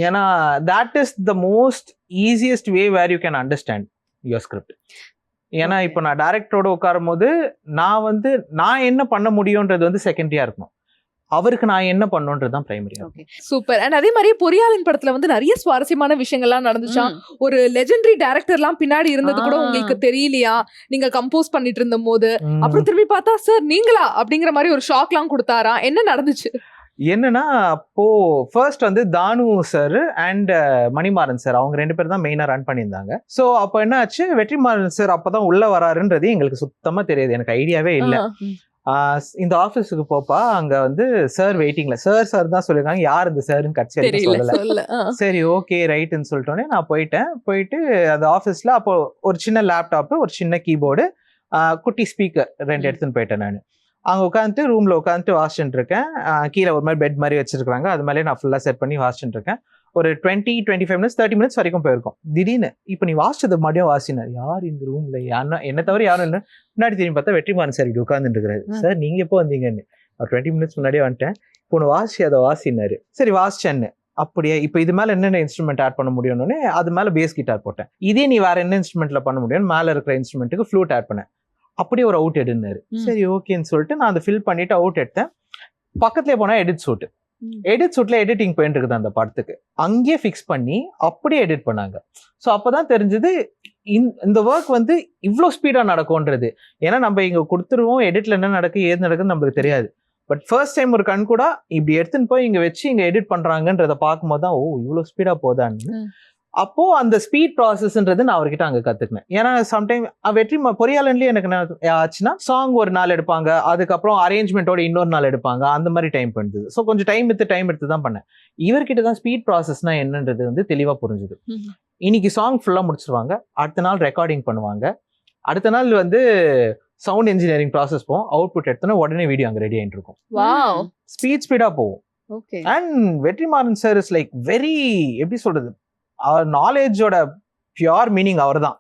ஏன்னா that is the most easiest way where you can understand your script. ஏன்னா இப்போ நான் டைரக்டரோட உட்காரும் போது நான் என்ன பண்ண முடியும்ன்றது வந்து செகண்டரியா இருக்கணும், அவருக்கு நான் என்ன பண்ணுன்றதுதான் பிரைமரி. சூப்பர். அண்ட் அதே மாதிரி பொரியாளன் படத்துல வந்து நிறைய சுவாரஸ்யமான விஷயங்கள்லாம் நடந்துச்சா? ஒரு லெஜெண்டரி டைரக்டர்லாம் பின்னாடி இருந்தது கூட உங்களுக்கு தெரியலையா நீங்க கம்போஸ் பண்ணிட்டு இருந்த போது? அப்புறம் திரும்பி பார்த்தா சார் நீங்களா அப்படிங்கிற மாதிரி ஒரு ஷாக்லாம் கொடுத்தாரா? என்ன நடந்துச்சு? என்னன்னா அப்போ ஃபர்ஸ்ட் வந்து தானு சார் அண்ட் மணிமாறன் சார் அவங்க 2 பேர் தான் மெயினா ரன் பண்ணியிருந்தாங்க. ஸோ அப்போ என்ன ஆச்சு, வெற்றிமாறன் சார் அப்பதான் உள்ள வராருன்றது எங்களுக்கு சுத்தமா தெரியாது, எனக்கு ஐடியாவே இல்லை. இந்த ஆபீஸுக்கு போப்பா, அங்க வந்து சார் வெயிட்டிங்ல, சார் தான் சொல்லிருக்காங்க, யார் இந்த சார்ன்னு கட்சி சொல்லல. சரி ஓகே ரைட்னு சொல்லிட்டோன்னே நான் போயிட்டு அந்த ஆபீஸ்ல அப்போ ஒரு சின்ன லேப்டாப், ஒரு சின்ன கீபோர்டு, குட்டி ஸ்பீக்கர் 2 எடுத்துன்னு போயிட்டேன். நான் அங்க உட்காந்துட்டு ரூம்ல உட்காந்துட்டு வாசிச்சுட்டு இருக்கேன். கீழே ஒரு மாதிரி பெட் மாதிரி வச்சிருக்காங்க, அது மேலே நான் ஃபுல்லா செட் பண்ணி வாசிச்சுட்டு இருக்கேன். ஒரு 20-25 மினிட்ஸ் 30 மினிட்ஸ் வரைக்கும் போயிருக்கும். திடீர்னு இப்ப நீ வாசிச்சது மறுபடியும் வாசினார், யார் இந்த ரூம்ல, என்ன தவிர யாரும் இல்லை. முன்னாடி திரும்பி பார்த்தா வெற்றிமாறன் சார் இப்படி உட்காந்துட்டு இருக்காரு. சார் நீங்க எப்போ வந்தீங்கன்னு, 20 மினிட்ஸ் முன்னாடியே வந்துட்டேன், இப்போ அதை வாசினாரு. சரி வாசிச்சேன்னு. அப்படியே இப்போ இது மேல என்னென்ன இன்ஸ்ட்ருமெண்ட் ஆட் பண்ண முடியும்னு அது மேல பேஸ் கிட்டார் போட்டேன். இதே நீ வேற என்ன இன்ஸ்ட்ருமெண்ட்ல பண்ண முடியும், மேல இருக்கிற இன்ஸ்ட்ருமெண்ட்டுக்கு ஃப்ளூட் ஆட் பண்ணேன். அப்படியே ஒரு அவுட் எடுனாரு. சரி ஓகேன்னு சொல்லிட்டு நான் அதை ஃபில் பண்ணிட்டு அவுட் எடுத்தேன். பக்கத்துலேயே போனா எடிட் சூட்ல எடிட்டிங் போயிட்டு இருக்குது அந்த படத்துக்கு. அங்கேயே ஃபிக்ஸ் பண்ணி அப்படியே எடிட் பண்ணாங்க. ஸோ அப்போதான் தெரிஞ்சது இந்த ஒர்க் வந்து இவ்வளோ ஸ்பீடா நடக்கும்ன்றது. ஏன்னா நம்ம இங்க கொடுத்துருவோம், எடிட்ல என்ன நடக்கு ஏது நடக்குன்னு நம்மளுக்கு தெரியாது. பட் ஃபர்ஸ்ட் டைம் ஒரு கண் கூட இப்படி எடுத்துன்னு போய் இங்க வச்சு இங்க எடிட் பண்றாங்கன்றத பார்க்கும்போது தான் ஓ இவ்வளோ ஸ்பீடா போதான்னு. அப்போ அந்த ஸ்பீட் ப்ராசஸ்ன்றது நான் அவர்கிட்ட அங்க கத்துக்கினேன். ஏன்னா சம்டைம் வெற்றி பொரியாளன்லயே எனக்கு என்ன ஆச்சுன்னா, சாங் ஒரு நாள் எடுப்பாங்க, அதுக்கப்புறம் அரேஞ்ச்மெண்டோட இன்னொரு நாள் எடுப்பாங்க, அந்த மாதிரி டைம் பண்ணுது. ஸோ கொஞ்சம் டைம் எடுத்து தான் பண்ணேன். இவர்கிட்ட தான் ஸ்பீட் ப்ராசஸ்னா என்னன்றது வந்து தெளிவா புரிஞ்சுது. இன்னைக்கு சாங் ஃபுல்லா முடிச்சிருவாங்க, அடுத்த நாள் ரெக்கார்டிங் பண்ணுவாங்க, அடுத்த நாள் வந்து சவுண்ட் இன்ஜினியரிங் ப்ராசஸ் போகும், அவுட்புட் எடுத்தோன்னா உடனே வீடியோ அங்க ரெடி ஆயிட்டு இருக்கும். ஸ்பீடா போகும். And Vetrimaaran sir is like very, எப்படி சொல்றது, அவர் நாலேஜோட பியூர் மீனிங் அவர் தான்.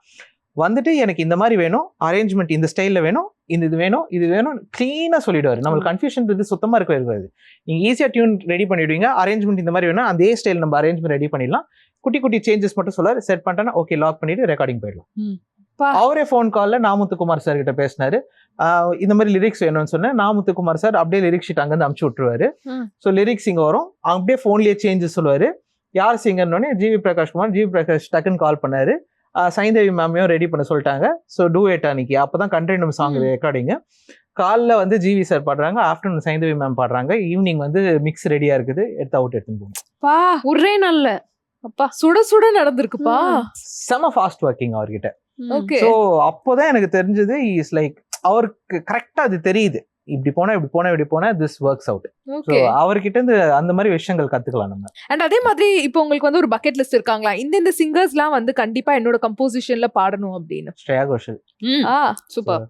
வந்துட்டு எனக்கு இந்த மாதிரி வேணும், அரேஞ்ச்மெண்ட் இந்த ஸ்டைல்ல வேணும், இது வேணும் கிளீனா சொல்லிடுவாரு. நம்மளுக்கு கன்ஃபியூஷன் சுத்தமா இருக்காது. நீங்க ஈஸியா டியூன் ரெடி பண்ணிடுவீங்க, அரேஞ்ச்மெண்ட் இந்த மாதிரி வேணும், அதே ஸ்டைல் நம்ம அரேஞ்ச்மெண்ட் ரெடி பண்ணிடலாம், குட்டி சேஞ்சஸ் மட்டும் சொல்ல செட் பண்ணிட்டேன்னா ஓகே லாக் பண்ணிட்டு ரெக்கார்டிங் போயிடலாம். அவரே ஃபோன் கால்ல நாமுத்துக்குமார் சார் கிட்ட பேசினாரு, இந்த மாதிரி லிரிக்ஸ் வேணும்னு சொன்னேன். நாமுத்துக்குமார் சார் அப்படியே லிரிக்ஸ் ஷீட் அங்கிருந்து அமுச்சு விட்டுருவாரு. ஸோ லிரிக்ஸ் இங்க வரும், அப்படியே போன்லயே சேஞ்சஸ் சொல்லுவாரு. யார் சிங்கர்னோடனே ஜிவி பிரகாஷ் டக்குன்னு கால் பண்ணாரு, சைந்தவி மேமையும் ரெடி பண்ண சொல்லிட்டாங்க. ஸோ டூ எட் அன்னைக்கு அப்பதான் கண்டென்ட் சாங் ரெக்கார்டிங். காலைல வந்து ஜிவி சார் பாடுறாங்க, ஆஃப்டர்நூன் சைந்தவி மேம் பாடுறாங்க, ஈவினிங் வந்து மிக்ஸ் ரெடியா இருக்குது, எடுத்துன்னு போகும். ஒரே நல்ல அப்பா சுட நடந்திருக்குப்பா. செம ஃபாஸ்ட் ஒர்க்கிங் அவர்கிட்ட. ஸோ அப்போதான் எனக்கு தெரிஞ்சது இஸ் லைக் அவருக்கு கரெக்டா அது தெரியுது, இப்படி போனா திஸ் ஒர்க்ஸ் அவுட். அவர்கிட்ட இருந்து அந்த மாதிரி விஷயங்கள் கத்துக்கலாம் நம்ம. அண்ட் அதே மாதிரி இப்போ உங்களுக்கு வந்து ஒரு பக்கெட் லிஸ்ட் இருக்காங்களா, இந்த சிங்கர்ஸ்லாம் வந்து கண்டிப்பா என்னோட கம்போசிஷன்ல பாடணும் அப்படின்னு? ஸ்ரேயா கோஷல், சூப்பர்.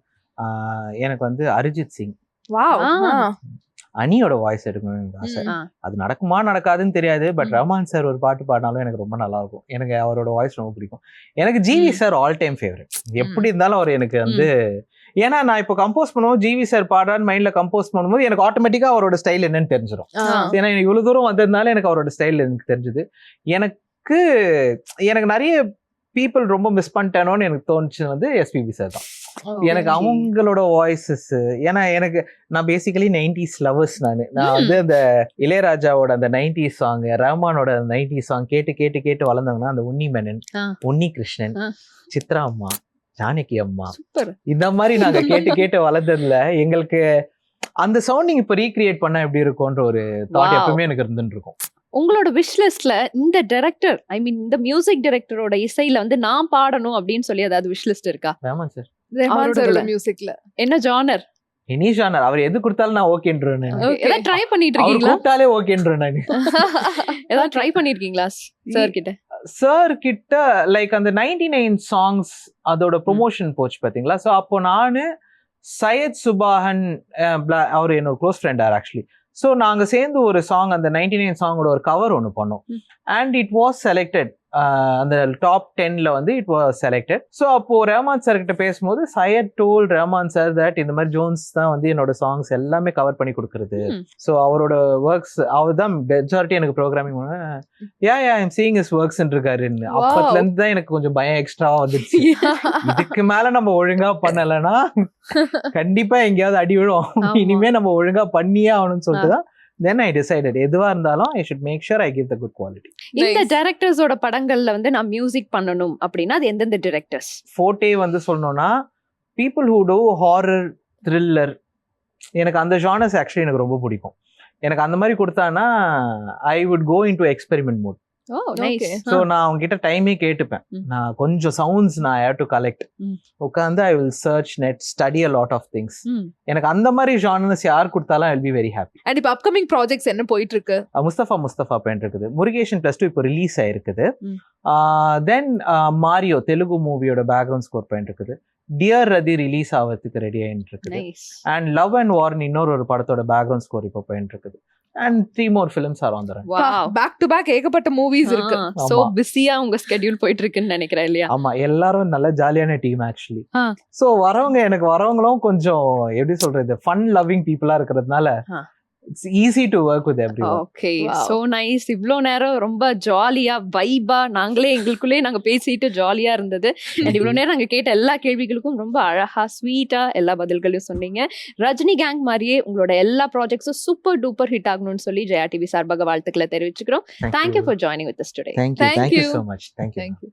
எனக்கு வந்து அரிஜித் சிங், வாவ், அனியோட வாய்ஸ் எடுக்கணும்னு ஆசை. அது நடக்குமா நடக்காதுன்னு தெரியாது, பட் ரஹ்மான் சார் ஒரு பாட்டு பாடினாலும் எனக்கு ரொம்ப நல்லா இருக்கும். எனக்கு அவரோட வாய்ஸ் ரொம்ப பிடிக்கும். எனக்கு GV sir all time favourite. எப்படி இருந்தாலும் அவர் எனக்கு வந்து ஏன்னா நான் இப்போ கம்போஸ் பண்ணுவோம் ஜிவி சார் பாடான்னு மைண்ட்ல கம்போஸ் பண்ணும்போது எனக்கு ஆட்டோமேட்டிக்கா அவரோட ஸ்டைல் என்னன்னு தெரிஞ்சிடும். ஏன்னா எனக்கு இவ்வளவு தூரம் வந்ததுனால எனக்கு அவரோட ஸ்டைல் எனக்கு தெரிஞ்சது. எனக்கு நிறைய பீப்புள் ரொம்ப மிஸ் பண்ணிட்டேனோன்னு எனக்கு தோணுச்சு வந்து எஸ்பிபி சார் தான். எனக்கு அவங்களோட வாய்ஸஸ், ஏன்னா நான் பேசிக்கலி 90s லவர்ஸ். நான் வந்து அந்த இளையராஜாவோட அந்த 90s சாங், ரஹ்மானோட 90s சாங் கேட்டு கேட்டு கேட்டு வளர்ந்தவங்கன்னா அந்த உன்னி மேனன், உன்னி கிருஷ்ணன், சித்ரா அம்மா, ஜானகி அம்மா, இந்த மாதிரி நாங்க கேட்டு கேட்டு வளர்ந்ததுல எங்களுக்கு அந்த சவுண்டிங் இப்ப ரீக்ரியேட் பண்ணா எப்படி இருக்கும்ன்ற ஒரு தாட் எப்பவுமே எனக்கு இருந்துட்டு இருக்கும். உங்களோட விஷ் லிஸ்ட்ல இந்த டைரக்டர், ஐ மீன் இந்த மியூசிக் டைரக்டரோட இசையில வந்து நான் பாடணும் அப்படின்னு சொல்லி ஏதாவது விஷ் லிஸ்ட் இருக்கா? ரஹ்மான் சார். ரஹ்மான் சாரோட மியூசிக்ல என்ன ஜானர்? எனி ஜானர், அவர் எது கொடுத்தாலும் நான் ஓகேன்றேன். ஏதாவது ட்ரை பண்ணிட்டு அவர் இருக்கீங்களா? கூப்பிட்டாலே ஓகேன்றேன் நான். ஏதாவது ட்ரை பண்ணிருக்கீங்களா சார் கிட்ட? சார் கிட்ட லைக் அந்த 99 சாங்ஸ் அதோட ப்ரொமோஷன் போச்சு பாத்தீங்களா. ஸோ அப்போ நானு சையத் சுபாஹன், அவர் என்னோட க்ளோஸ் ஃப்ரெண்ட் ஆக்சுவலி. ஸோ நாங்கள் சேர்ந்து ஒரு சாங், அந்த 99 சாங்கோட ஒரு கவர் ஒன்று பண்ணோம். அண்ட் இட் வாஸ் செலக்டட், அந்த டாப் 10ல வந்து இட் வாஸ் செலக்டட். ஸோ அப்போ ரஹ்மான் சார் கிட்ட பேசும்போது சையத் டோல் ரஹ்மான் சார் தட் இந்த மாதிரி ஜோன்ஸ் தான் வந்து என்னோட சாங்ஸ் எல்லாமே கவர் பண்ணி கொடுக்கறது. ஸோ அவரோட ஒர்க்ஸ், அவர் தான் மெஜாரிட்டி எனக்கு programming I'm seeing his works இருக்காருன்னு. அப்பத்துல இருந்து தான் எனக்கு கொஞ்சம் பயம் எக்ஸ்ட்ராவா வந்துருச்சு. இதுக்கு மேல நம்ம ஒழுங்கா பண்ணலைன்னா கண்டிப்பா எங்கேயாவது அடி விழும். இனிமே நம்ம ஒழுங்கா பண்ணியே ஆகணும்னு சொல்லிட்டு தான் then I decided எதுவா இருந்தாலும் I should make sure I give the good quality. இந்த டைரக்டர்ஸோட படங்கள்ல வந்து நான் மியூசிக் பண்ணணும் அப்படின்னா அது எந்தெந்த டைரக்டர்ஸ்? ஃபோர்டே வந்து சொல்லணும்னா people who do horror, thriller, எனக்கு அந்த ஜானர்ஸ் ஆக்சுவலி எனக்கு ரொம்ப பிடிக்கும். எனக்கு அந்த மாதிரி கொடுத்தானா I would go into experiment mode. So நான் அவங்க கிட்ட டைமே கேட்டுப்பேன். நான் கொஞ்சம் சவுண்ட்ஸ் நான் ஹேவ் டு கலெக்ட். உட்காந்து I will search net, study a lot of things. எனக்கு அந்த மாதிரி ஜானர்ஸ் யார் கொடுத்தாலும் I will be very happy. And இப்போ அப்கமிங் ப்ராஜெக்ட்ஸ் என்ன போயிட்டு இருக்கு? முஸ்தபா பென் இருக்குது, முருகேஷன் +2 இப்போ ரிலீஸ் ஆயிருக்குது. தென் மாரியோ தெலுங்கு மூவியோட பேக்ரவுண்ட் ஸ்கோர் பண்ணிட்டு இருக்குது. டியர் ரதி ரிலீஸ் ஆகிறதுக்கு ரெடி ஆயிட்டு இருக்குது. அண்ட் லவ் அண்ட் வார்ன் இன்னொரு படத்தோட பேக்ரவுண்ட் ஸ்கோர் இப்போ பண்ணிட்டு இருக்குது. And 3 more films are on the run. Wow. Back to back ஏகப்பட்ட மூவிஸ் இருக்கு. சோ பிஸியா உங்க ஸ்கெட்யூல் போயிட்டு இருக்குன்னு நினைக்கிறேன் இல்லையா? ஆமா, எல்லாரும் நல்ல ஜாலியான டீம் ஆக்சுவலி. சோ வரவங்களும் கொஞ்சம் எப்படி சொல்றது, ஃபன் லவ்விங் பீப்புளா இருக்கிறதுனால it's easy to work with everyone. Okay, so nice. இவ்ளோ நேரம் ரொம்ப ஜாலியா வைபா நாங்களே எங்களுக்குள்ளே நாங்க பேசிட்டு ஜாலியா இருந்தது. அண்ட் இவ்ளோ நேரம் நாங்க கேட்ட எல்லா கேள்விகளுக்கும் ரொம்ப அழகா ஸ்வீட்டா எல்லா பதில்களையும் சொன்னீங்க. ரஜினி கேங் மாதிரியே உங்களோட எல்லா ப்ராஜெக்ட்ஸும் சூப்பர் டூப்பர் ஹிட் ஆகணும்னு சொல்லி ஜெயா டிவி சார்பாக வாழ்த்துக்களை தெரிவிச்சுக்கிறோம். Thank you for joining with us today. Thank you so much. Thank you.